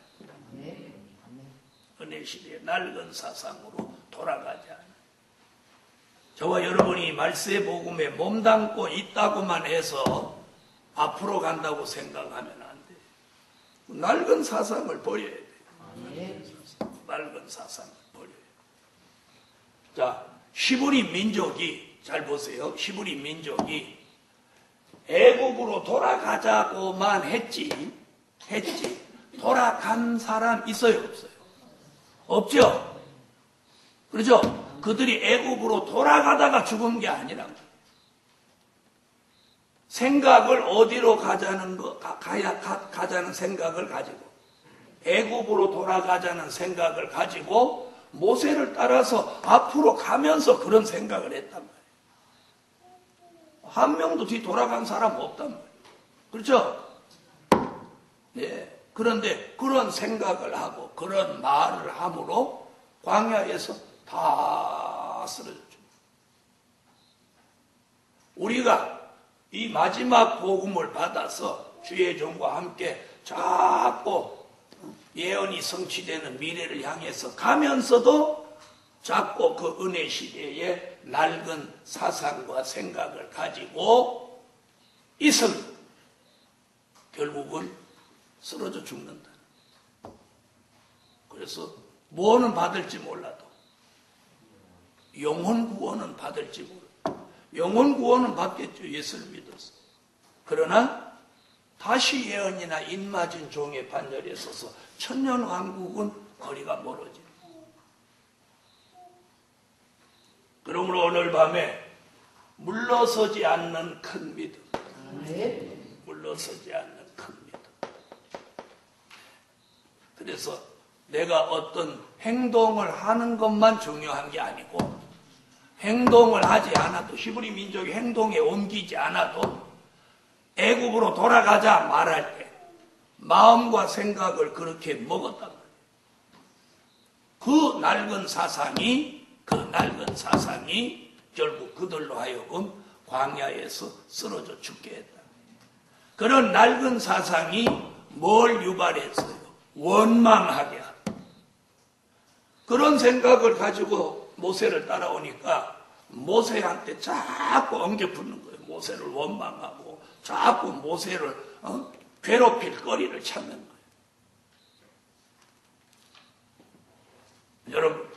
A: 은혜 시대의 낡은 사상으로 돌아가지 않아요. 저와 여러분이 말세 복음에 몸담고 있다고만 해서 앞으로 간다고 생각하면 안 돼요. 낡은 사상을 버려야 돼요. 낡은 사상을 버려야 돼요. 자, 히브리 민족이, 잘 보세요. 히브리 민족이 애국으로 돌아가자고만 했지 돌아간 사람 있어요, 없어요? 없죠? 그렇죠? 그들이 애국으로 돌아가다가 죽은 게 아니라고. 생각을 어디로 가자는 생각을 가지고, 애국으로 돌아가자는 생각을 가지고 모세를 따라서 앞으로 가면서 그런 생각을 했단 말이에요. 한 명도 뒤 돌아간 사람 없단 말이에요. 그렇죠? 네. 그런데 그런 생각을 하고 그런 말을 함으로 광야에서 다 쓰러졌죠. 우리가 이 마지막 복음을 받아서 주의 종과 함께 자꾸 예언이 성취되는 미래를 향해서 가면서도 자꾸 그 은혜 시대의 낡은 사상과 생각을 가지고 있으면 결국은 쓰러져 죽는다. 그래서 뭐는 받을지 몰라도 영혼 구원은 받을지 몰라도 영혼 구원은 받겠죠. 예수를 믿어서. 그러나 다시 예언이나 인맞은 종의 반열에 서서 천년왕국은 거리가 멀어집니다. 그러므로 오늘 밤에 물러서지 않는 큰 믿음, 물러서지 않는 큰 믿음. 그래서 내가 어떤 행동을 하는 것만 중요한 게 아니고, 행동을 하지 않아도, 히브리 민족의 행동에 옮기지 않아도 애국으로 돌아가자 말할 때 마음과 생각을 그렇게 먹었단 말이에요. 그 낡은 사상이 결국 그들로 하여금 광야에서 쓰러져 죽게 했다. 그런 낡은 사상이 뭘 유발했어요? 원망하게 하다. 그런 생각을 가지고 모세를 따라오니까 모세한테 자꾸 엉겨붙는 거예요. 모세를 원망하고 자꾸 모세를 괴롭힐 거리를 찾는 거예요. 여러분,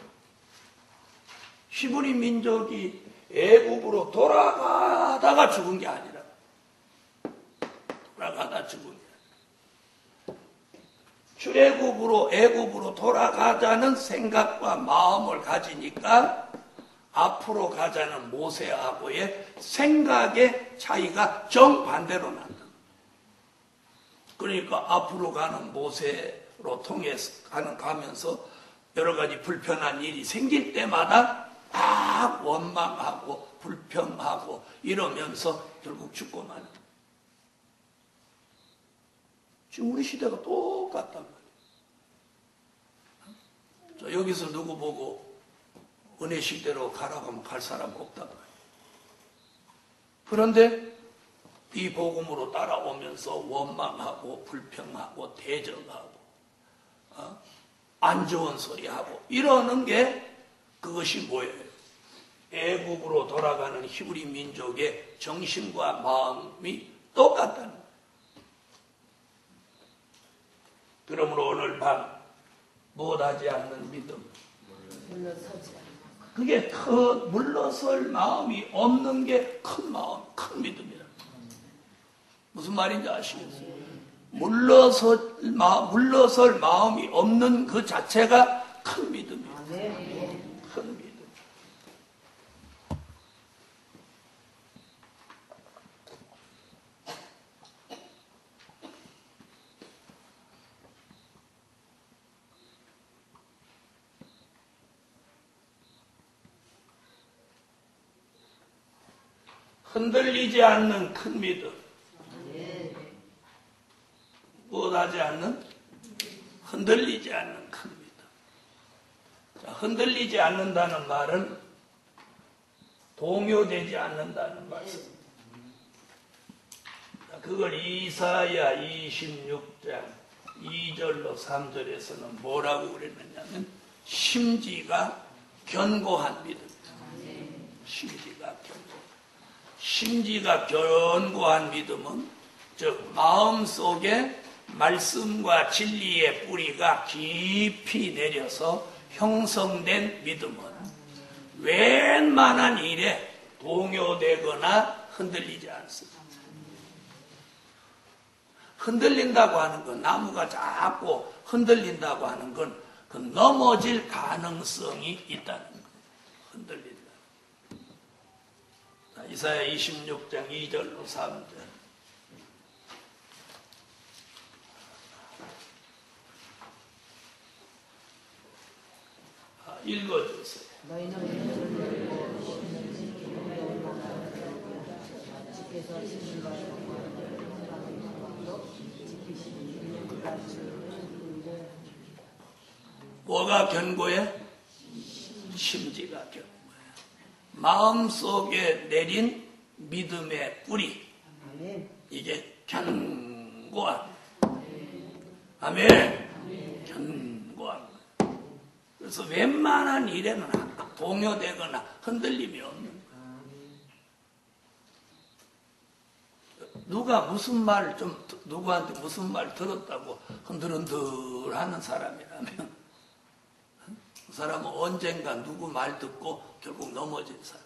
A: 히브리 민족이 애국으로 돌아가다가 죽은 게 아니라, 돌아가다 죽은 게 아니라, 출애굽으로 애굽으로 돌아가자는 생각과 마음을 가지니까 앞으로 가자는 모세하고의 생각의 차이가 정반대로 난다. 그러니까 앞으로 가는 모세로 통해서 가면서 여러 가지 불편한 일이 생길 때마다 막 원망하고 불평하고 이러면서 결국 죽고 마는. 지금 우리 시대가 똑같단 말이에요. 여기서 누구 보고 은혜 시대로 가라고 하면 갈 사람 없단 말이에요. 그런데 이 복음으로 따라오면서 원망하고 불평하고 대적하고 안 좋은 소리하고 이러는 게 그것이 뭐예요? 애국으로 돌아가는 히브리 민족의 정신과 마음이 똑같다는 거예요. 그러므로 오늘 밤 못하지 않는 믿음, 그게 물러설 마음이 없는 게 큰 마음, 큰 믿음이라. 무슨 말인지 아시겠어요? 물러설 마음이 없는 그 자체가 큰 믿음이에요. 큰 믿음. 흔들리지 않는 큰 믿음. 못하지 않는, 흔들리지 않는 큰 믿음. 자, 흔들리지 않는다는 말은 동요되지 않는다는 말씀. 그걸 이사야 26장 2절로 3절에서는 뭐라고 그랬느냐면 심지가 견고한 믿음이다. 심지가 견고한 믿음은 즉 마음속에 말씀과 진리의 뿌리가 깊이 내려서 형성된 믿음은 웬만한 일에 동요되거나 흔들리지 않습니다. 흔들린다고 하는 건, 나무가 자꾸 흔들린다고 하는 건 그 넘어질 가능성이 있다는 거예요. 흔들린다. 자, 이사야 26장 2절로 3절. 읽어주세요. 뭐가 견고해? 심지가 견고해. 마음속에 내린 믿음의 뿌리. 이게 견고한. 아멘. 견고한. 그래서 웬만한 일에는 동요되거나 흔들림이 없는 거야. 누가 무슨 말 누구한테 무슨 말 들었다고 흔들흔들 하는 사람이라면 그 사람은 언젠가 누구 말 듣고 결국 넘어진 사람.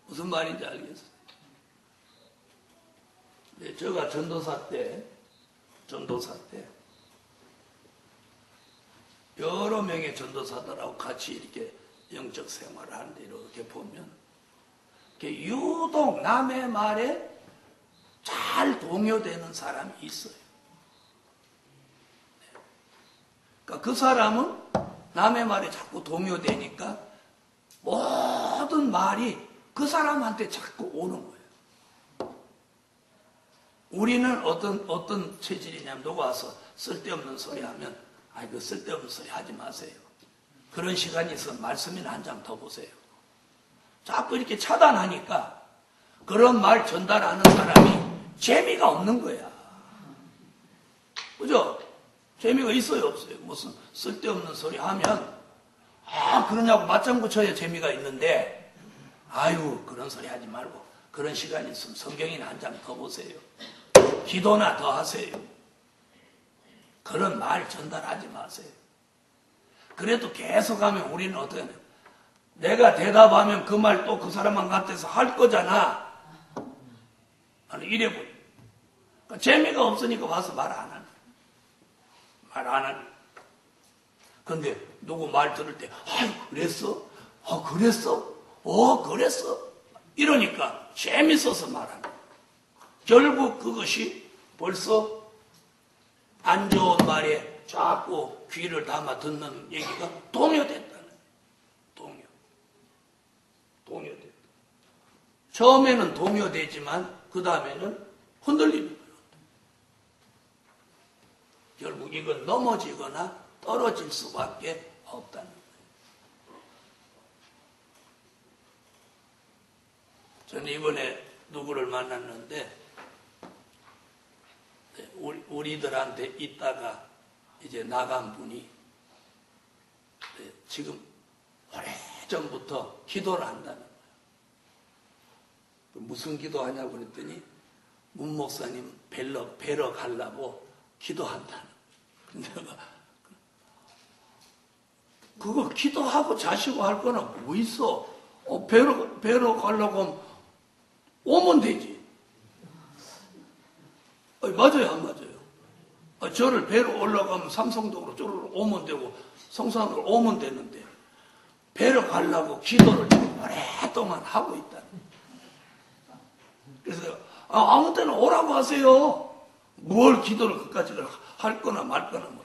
A: 무슨 말인지 알겠어요? 네, 제가 전도사 때 여러 명의 전도사들하고 같이 이렇게 영적 생활을 하는데 이렇게 보면 유독 남의 말에 잘 동요되는 사람이 있어요. 그러니까 그 사람은 남의 말에 자꾸 동요되니까 모든 말이 그 사람한테 자꾸 오는 거예요. 우리는 어떤 체질이냐면 누가 와서 쓸데없는 소리 하면 그 쓸데없는 소리 하지 마세요. 그런 시간이 있으면 말씀이나 한 장 더 보세요. 자꾸 이렇게 차단하니까 그런 말 전달하는 사람이 재미가 없는 거야. 그죠? 재미가 있어요, 없어요? 무슨 쓸데없는 소리 하면 그러냐고 맞장구 쳐야 재미가 있는데 그런 소리 하지 말고 그런 시간이 있으면 성경이나 한 장 더 보세요. 기도나 더 하세요. 그런 말 전달하지 마세요. 그래도 계속 하면 우리는 어떻게 하냐. 내가 대답하면 그 말 또 그 사람한테서 할 거잖아. 아니, 이래버려. 그러니까 재미가 없으니까 와서 말 안 하는. 말 안 하는. 근데 누구 말 들을 때, 그랬어? 그랬어? 그랬어? 이러니까 재밌어서 말하는. 결국 그것이 벌써 안 좋은 말에 자꾸 귀를 담아 듣는 얘기가 동요됐다는 거예요. 동요됐다. 처음에는 동요되지만 그 다음에는 흔들리는 거예요. 결국 이건 넘어지거나 떨어질 수밖에 없다는 거예요. 저는 이번에 누구를 만났는데 우리들한테 있다가 이제 나간 분이 지금 오래전부터 기도를 한다는 거예요. 무슨 기도하냐고 그랬더니 문 목사님 뵈러 가려고 기도한다는 거예요. 내가 그거 기도하고 자시고 할 거나 뭐 있어? 뵈러 가려고 하면 오면 되지. 맞아요, 안 맞아요? 저를 뵈러 올라가면 삼성동으로 쪼르르 오면 되고 성산으로 오면 되는데 뵈러 가려고 기도를 오랫동안 하고 있다. 그래서 아무 때나 오라고 하세요. 뭘 기도를 그까지 할 거나 말 거나 뭐.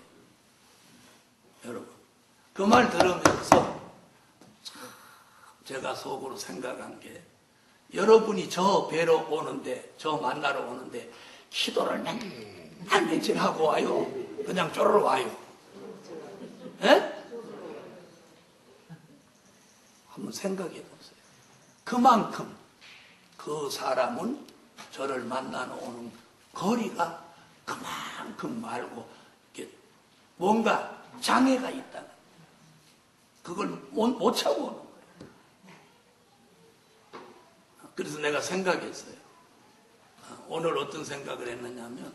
A: 여러분, 그 말 들으면서 제가 속으로 생각한 게 여러분이 저 뵈러 오는데, 저 만나러 오는데 기도를 맨날 며칠 하고 와요? 그냥 쪼르르 와요? 예? 한번 생각해 보세요. 그만큼 그 사람은 저를 만나러 오는 거리가 그만큼 말고 뭔가 장애가 있다는, 그걸 못 차고 오는 거예요. 그래서 내가 생각했어요. 오늘 어떤 생각을 했느냐면,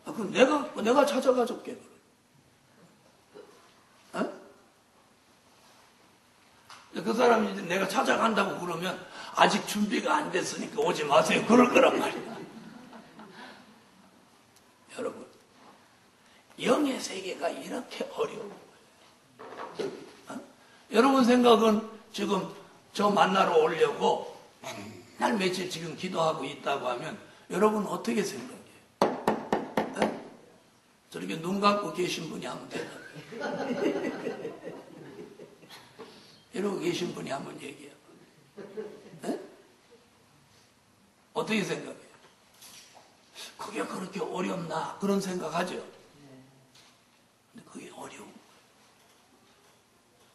A: 그럼 내가 찾아가 줄게. 그 사람이 이제 내가 찾아간다고 그러면 아직 준비가 안 됐으니까 오지 마세요. 그럴 거란 말이야. 여러분, 영의 세계가 이렇게 어려운 거예요. 여러분 생각은 지금 저 만나러 오려고 맨날 며칠 지금 기도하고 있다고 하면 여러분 어떻게 생각해요? 저렇게 눈 감고 계신 분이 한번 대답해요. 이러고 계신 분이 한번 얘기해요. 어떻게 생각해요? 그게 그렇게 어렵나? 그런 생각하죠? 근데 그게 어려운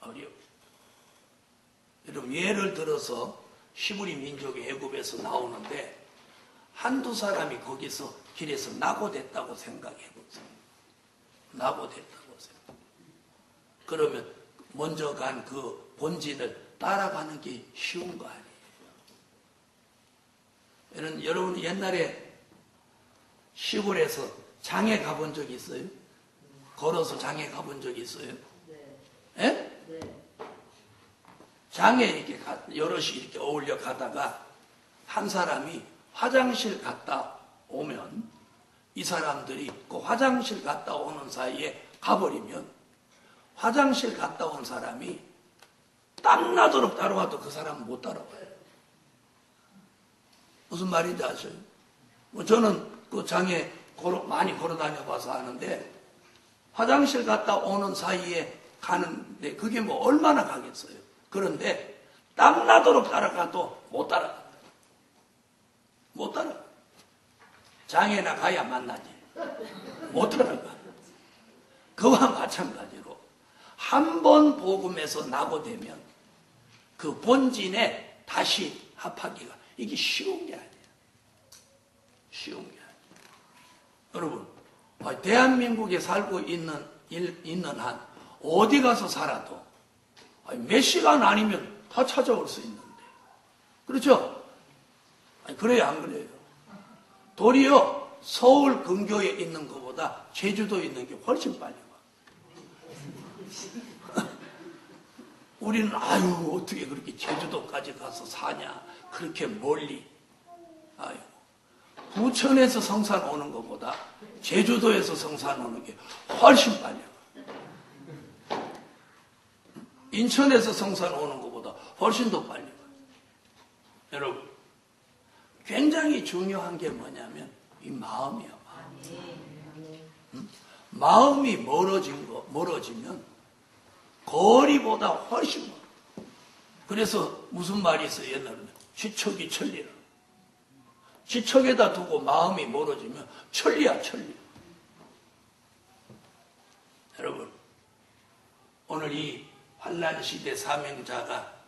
A: 거예요. 여러분, 예를 들어서 히브리 민족의 애굽에서 나오는데 한두 사람이 거기서 길에서 낙오됐다고 생각해 보세요. 낙오됐다고 생각해. 그러면 먼저 간 그 본진을 따라가는 게 쉬운 거 아니에요? 여러분 옛날에 시골에서 장에 가본 적 있어요? 걸어서 장에 가본 적 있어요? 네. 장에 이렇게 여럿이 이렇게 어울려 가다가 한 사람이 화장실 갔다 오면 이 사람들이 그 화장실 갔다 오는 사이에 가버리면 화장실 갔다 온 사람이 땀나도록 따라와도 그 사람은 못 따라와요. 무슨 말인지 아세요? 저는 그 장에 많이 걸어 다녀 봐서 아는데 화장실 갔다 오는 사이에 가는데 그게 뭐 얼마나 가겠어요? 그런데 땀나도록 따라가도 못 따라가. 못 따라가. 장에나 가야 만나지. 못 따라가. 그와 마찬가지로 한 번 복음에서 낙오되면 그 본진에 다시 합하기가 이게 쉬운 게 아니에요. 쉬운 게 아니에요. 여러분, 대한민국에 살고 있는 한 어디 가서 살아도 몇 시간 아니면 다 찾아올 수 있는데. 그렇죠? 그래요, 안 그래요? 도리어 서울 근교에 있는 것보다 제주도에 있는 게 훨씬 빨리 와. 우리는 어떻게 그렇게 제주도까지 가서 사냐, 그렇게 멀리. 부천에서 성산 오는 것보다 제주도에서 성산 오는 게 훨씬 빨리 가요. 인천에서 성산 오는 것보다 훨씬 더 빨리 가요. 여러분, 굉장히 중요한 게 뭐냐면 이 마음이야. 마음이 멀어지면 거리보다 훨씬 멀어. 그래서 무슨 말이 있어요? 옛날에는 지척이 천리라. 지척에다 두고 마음이 멀어지면 천리야, 천리. 여러분, 오늘 이 환난시대 사명자가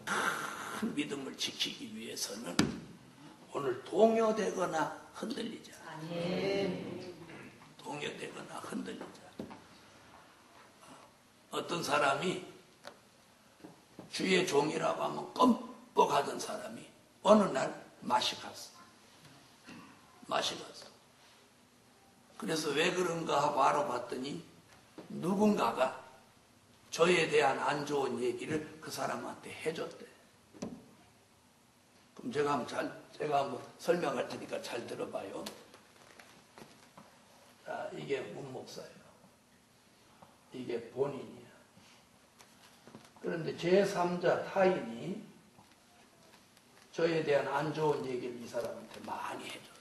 A: 큰 믿음을 지키기 위해서는 오늘 동요되거나 흔들리자. 동요되거나 흔들리자. 어떤 사람이 주의 종이라고 하면 껌뻑하던 사람이 어느 날 맛이 갔어. 그래서 왜 그런가 하고 알아봤더니 누군가가 저에 대한 안 좋은 얘기를 그 사람한테 해줬대. 그럼 제가 한번 설명할 테니까 잘 들어봐요. 자, 이게 문목사예요. 이게 본인이야. 그런데 제3자 타인이 저에 대한 안 좋은 얘기를 이 사람한테 많이 해줬어.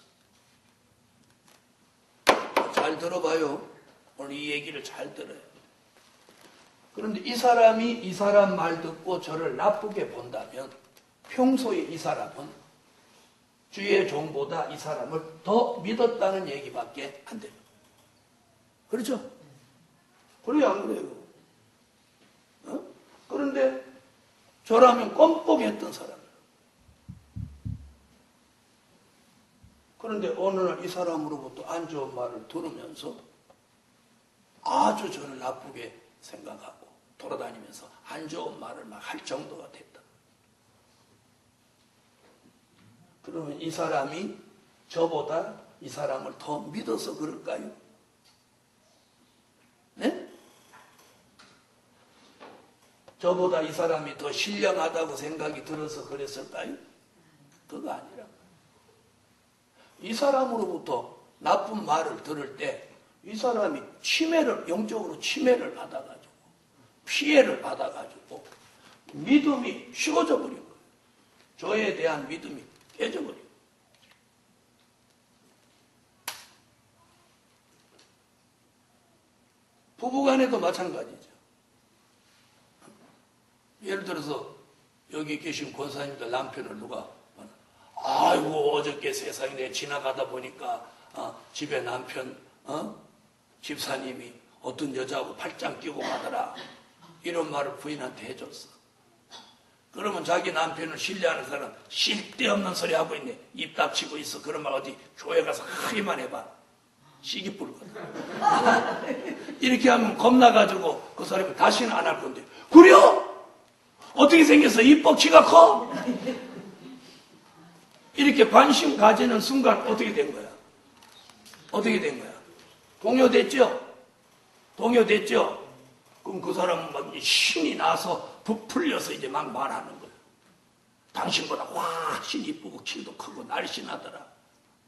A: 잘 들어봐요. 오늘 이 얘기를 잘 들어요. 그런데 이 사람이 이 사람 말 듣고 저를 나쁘게 본다면 평소에 이 사람은 주의 종보다 이 사람을 더 믿었다는 얘기밖에 안 돼요. 그렇죠? 그래요, 안 그래요? 그런데 저라면 껌뻑했던 사람이에요. 그런데 어느 날 이 사람으로부터 안 좋은 말을 들으면서 아주 저를 나쁘게 생각하고 돌아다니면서 안 좋은 말을 막 할 정도가 됐다. 그러면 이 사람이 저보다 이 사람을 더 믿어서 그럴까요? 네? 저보다 이 사람이 더 신령하다고 생각이 들어서 그랬을까요? 그거 아니라. 이 사람으로부터 나쁜 말을 들을 때 이 사람이 영적으로 침해를 받아가지고, 피해를 받아가지고, 믿음이 식어져 버린 거예요. 저에 대한 믿음이 깨져버린 거예요. 부부간에도 마찬가지죠. 예를 들어서 여기 계신 권사님들 남편을 누가 아이고 어저께 세상에 내 지나가다 보니까 집에 남편 집사님이 어떤 여자하고 팔짱 끼고 가더라 이런 말을 부인한테 해줬어. 그러면 자기 남편을 신뢰하는 사람 쓸데없는 소리 하고 있네. 입 닥치고 있어. 그런 말 어디 교회 가서 크게만 해봐. 시기 뿔거든. 이렇게 하면 겁나가지고 그 사람이 다시는 안 할 건데. 그래요? 어떻게 생겼어? 이뻐? 키가 커? 이렇게 관심 가지는 순간 어떻게 된 거야? 어떻게 된 거야? 동요됐죠? 동요됐죠? 그럼 그 사람은 막 신이 나서 부풀려서 이제 막 말하는 거예요. 당신보다 훨씬 이쁘고 키도 크고 날씬하더라.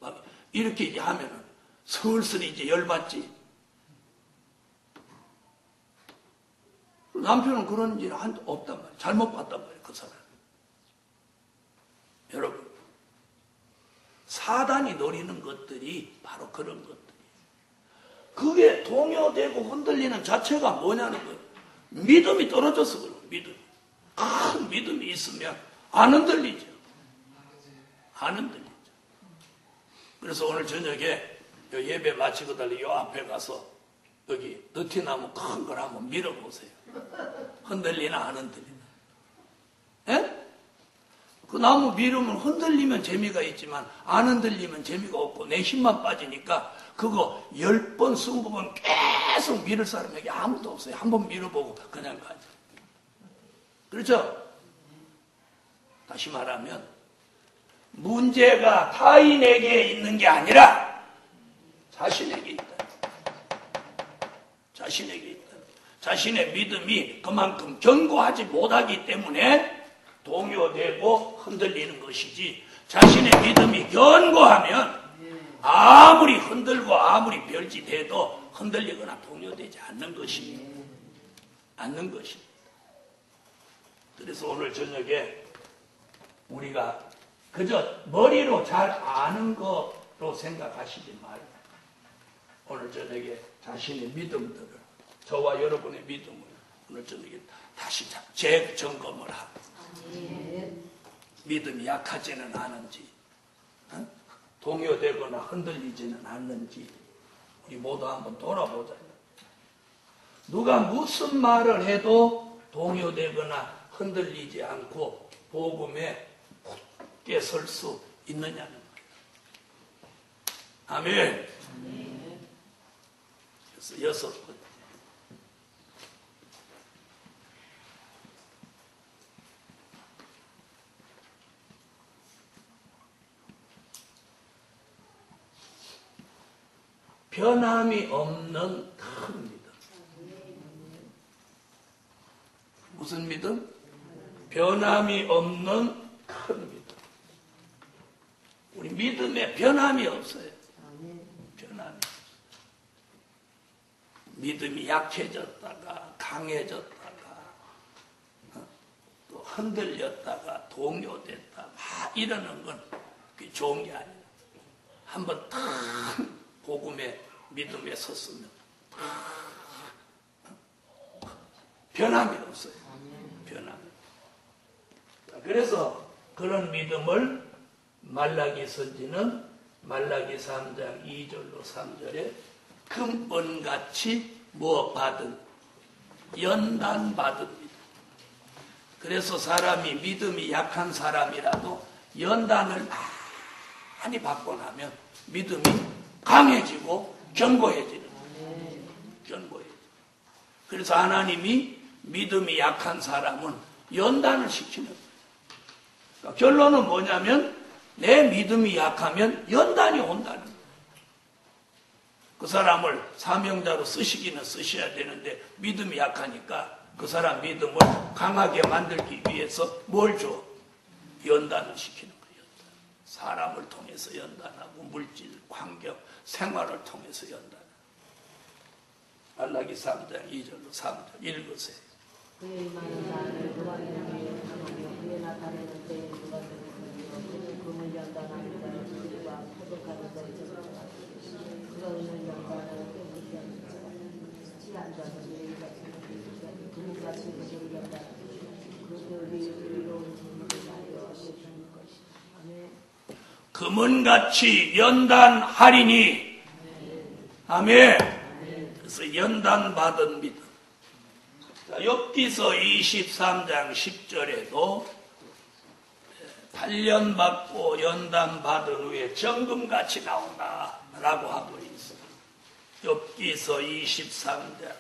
A: 막 이렇게 이제 하면은 슬슬 이제 열받지. 남편은 그런 일 없단 말이에요. 잘못 봤단 말이에요, 그 사람. 여러분, 사단이 노리는 것들이 바로 그런 것들이에요. 그게 동요되고 흔들리는 자체가 뭐냐는 거예요. 믿음이 떨어져서 그래요, 믿음이. 큰 믿음이 있으면 안 흔들리죠. 안 흔들리죠. 그래서 오늘 저녁에 예배 마치고 달리 요 앞에 가서 여기 느티나무 큰 걸 한번 밀어보세요. 흔들리나 안 흔들리나. 예? 그 나무 밀으면 흔들리면 재미가 있지만 안 흔들리면 재미가 없고 내 힘만 빠지니까 그거 10번, 20번 계속 밀을 사람에게 아무도 없어요. 한번 밀어보고 그냥 가죠. 그렇죠? 다시 말하면 문제가 타인에게 있는 게 아니라 자신에게 있다. 자신에게 있다. 자신의 믿음이 그만큼 견고하지 못하기 때문에 동요되고 흔들리는 것이지 자신의 믿음이 견고하면 아무리 흔들고 아무리 별짓해도 흔들리거나 동요되지 않는 것입니다. 않는 것입니다. 그래서 오늘 저녁에 우리가 그저 머리로 잘 아는 거로 생각하시지 말고 오늘 저녁에 자신의 믿음들을 저와 여러분의 믿음을 오늘 저녁에 다시 재점검을 하고 믿음이 약하지는 않은지 동요되거나 흔들리지는 않는지 우리 모두 한번 돌아보자. 누가 무슨 말을 해도 동요되거나 흔들리지 않고 복음에 굳게 설 수 있느냐는 거예요. 아멘. 그래서 6번. 변함이 없는 큰 믿음. 무슨 믿음? 변함이 없는 큰 믿음. 우리 믿음에 변함이 없어요. 변함이 없어요. 믿음이 약해졌다가 강해졌다가 또 흔들렸다가 동요됐다 막 이러는 건 그게 좋은 게 아니에요. 한번 탁 복음의 믿음에 섰으면 변함이 없어요. 변함이. 그래서 그런 믿음을 말라기 선지는 말라기 3장 2절로 3절에 금은같이 뭐 받은 연단 받은 믿음. 그래서 사람이 믿음이 약한 사람이라도 연단을 많이 받고 나면 믿음이 강해지고 견고해지는 거예요. 견고해지고. 그래서 하나님이 믿음이 약한 사람은 연단을 시키는 거예요. 그러니까 결론은 뭐냐면 내 믿음이 약하면 연단이 온다는 거예요. 그 사람을 사명자로 쓰시기는 쓰셔야 되는데 믿음이 약하니까 그 사람 믿음을 강하게 만들기 위해서 뭘 줘? 연단을 시키는 거예요. 사람을 통해서 연단하고 물질, 환경, 생활을 통해서 연단하고. 말라기 3장 2절로 3절 읽으세요.
B: 그의 많은 나를 누가 인하여 당하며 그의 나타내는 때에 누가 들으며 금을 연단하는 자는 그들과 포독하는 자의 저주가 그가 은을 연단하여 깨끗이 하는 자가 지한 자는 예의 같은 것을 금같이 그들을 연단하고 그들이 의로운 재물을 하여 주는 것이다. 아멘. 금은같이 연단하리니. 아멘. 그래서 연단받은 믿음. 욥기서 23장 10절에도 단련받고 연단받은 후에 정금같이 나온다라고 하고 있어요. 욥기서 23장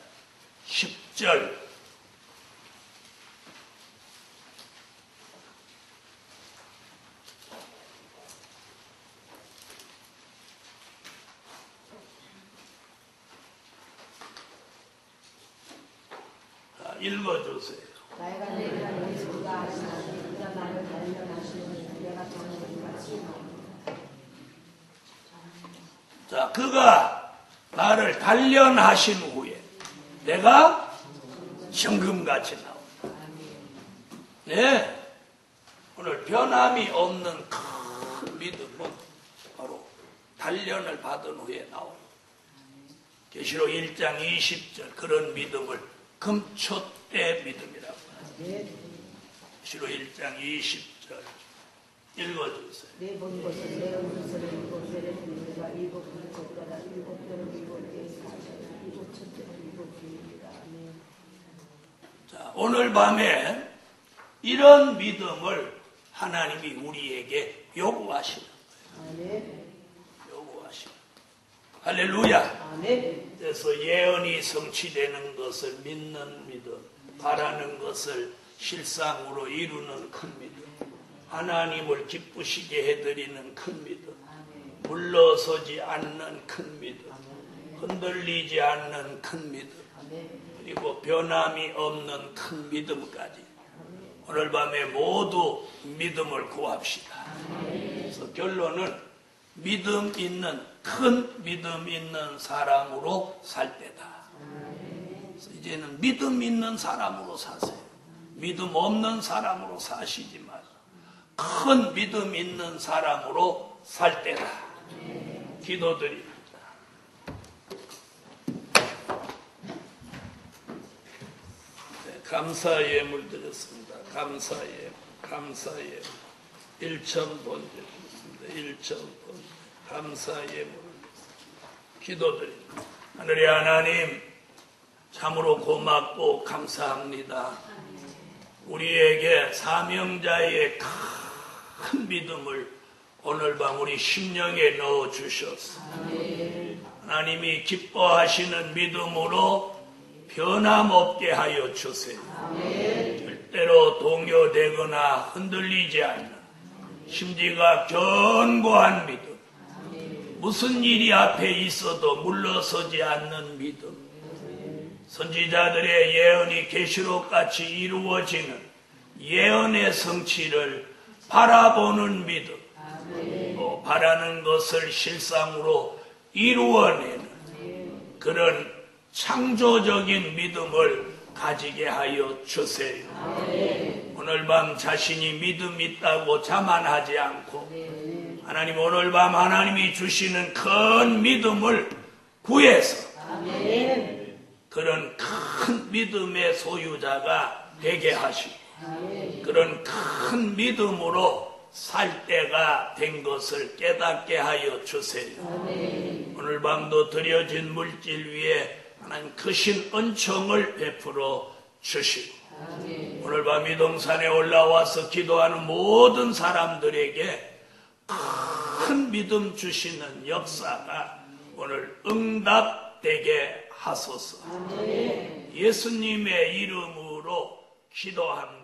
B: 10절. 읽어주세요. 나이가 내리라 예수가 하시나니 그가 나를 단련하시니 내가 정금을 같이
A: 자, 그가 나를 단련하신 후에 내가 정금같이 나온다. 네, 오늘 변함이 없는 큰 믿음은 바로 단련을 받은 후에 나옵니다. 계시록 1장 20절 그런 믿음을 금초대 믿음이라고 합니다. 계시록 1장 20절 읽어주세요.
B: 내 본 것은 내 음성을 일곱 배를 들리니가 일곱 금초대라 일곱 배를 일곱 개의 사자라 일곱 첫째를 일곱 개입니다. 아멘.
A: 자, 오늘 밤에 이런 믿음을 하나님이 우리에게 요구하시는 거예요.
B: 아멘.
A: 요구하시는 거예요. 할렐루야.
B: 아멘.
A: 그래서 예언이 성취되는 것을 믿는 믿음, 바라는 것을 실상으로 이루는 큰 믿음, 하나님을 기쁘시게 해드리는 큰 믿음, 물러서지 않는 큰 믿음, 흔들리지 않는 큰 믿음, 그리고 변함이 없는 큰 믿음까지 오늘 밤에 모두 믿음을 구합시다. 그래서 결론은 믿음 있는, 큰 믿음 있는 사람으로 살 때다. 그래서 이제는 믿음 있는 사람으로 사세요. 믿음 없는 사람으로 사시지 마세요. 큰 믿음 있는 사람으로 살 때다. 기도드립니다. 네, 감사 예물 드렸습니다. 감사 예물 1,000번 드렸습니다. 1,000번 감사 예물을 기도드립니다. 하늘의 하나님, 참으로 고맙고 감사합니다. 우리에게 사명자의 큰 믿음을 오늘 밤 우리 심령에 넣어 주셨어. 하나님이 기뻐하시는 믿음으로 변함없게 하여 주세요. 절대로 동요되거나 흔들리지 않는 심지가 견고한 믿음, 무슨 일이 앞에 있어도 물러서지 않는 믿음, 선지자들의 예언이 계시록같이 이루어지는 예언의 성취를 바라보는 믿음, 또 바라는 것을 실상으로 이루어내는 그런 창조적인 믿음을 가지게 하여 주세요. 오늘 밤 자신이 믿음 있다고 자만하지 않고 하나님, 오늘 밤 하나님이 주시는 큰 믿음을 구해서 그런 큰 믿음의 소유자가 되게 하시고 그런 큰 믿음으로 살 때가 된 것을 깨닫게 하여 주세요. 오늘 밤도 드려진 물질 위에 하나님 크신 은총을 베풀어 주시고 오늘 밤 이 동산에 올라와서 기도하는 모든 사람들에게 큰 믿음 주시는 역사가 오늘 응답되게 하소서. 예수님의 이름으로 기도합니다.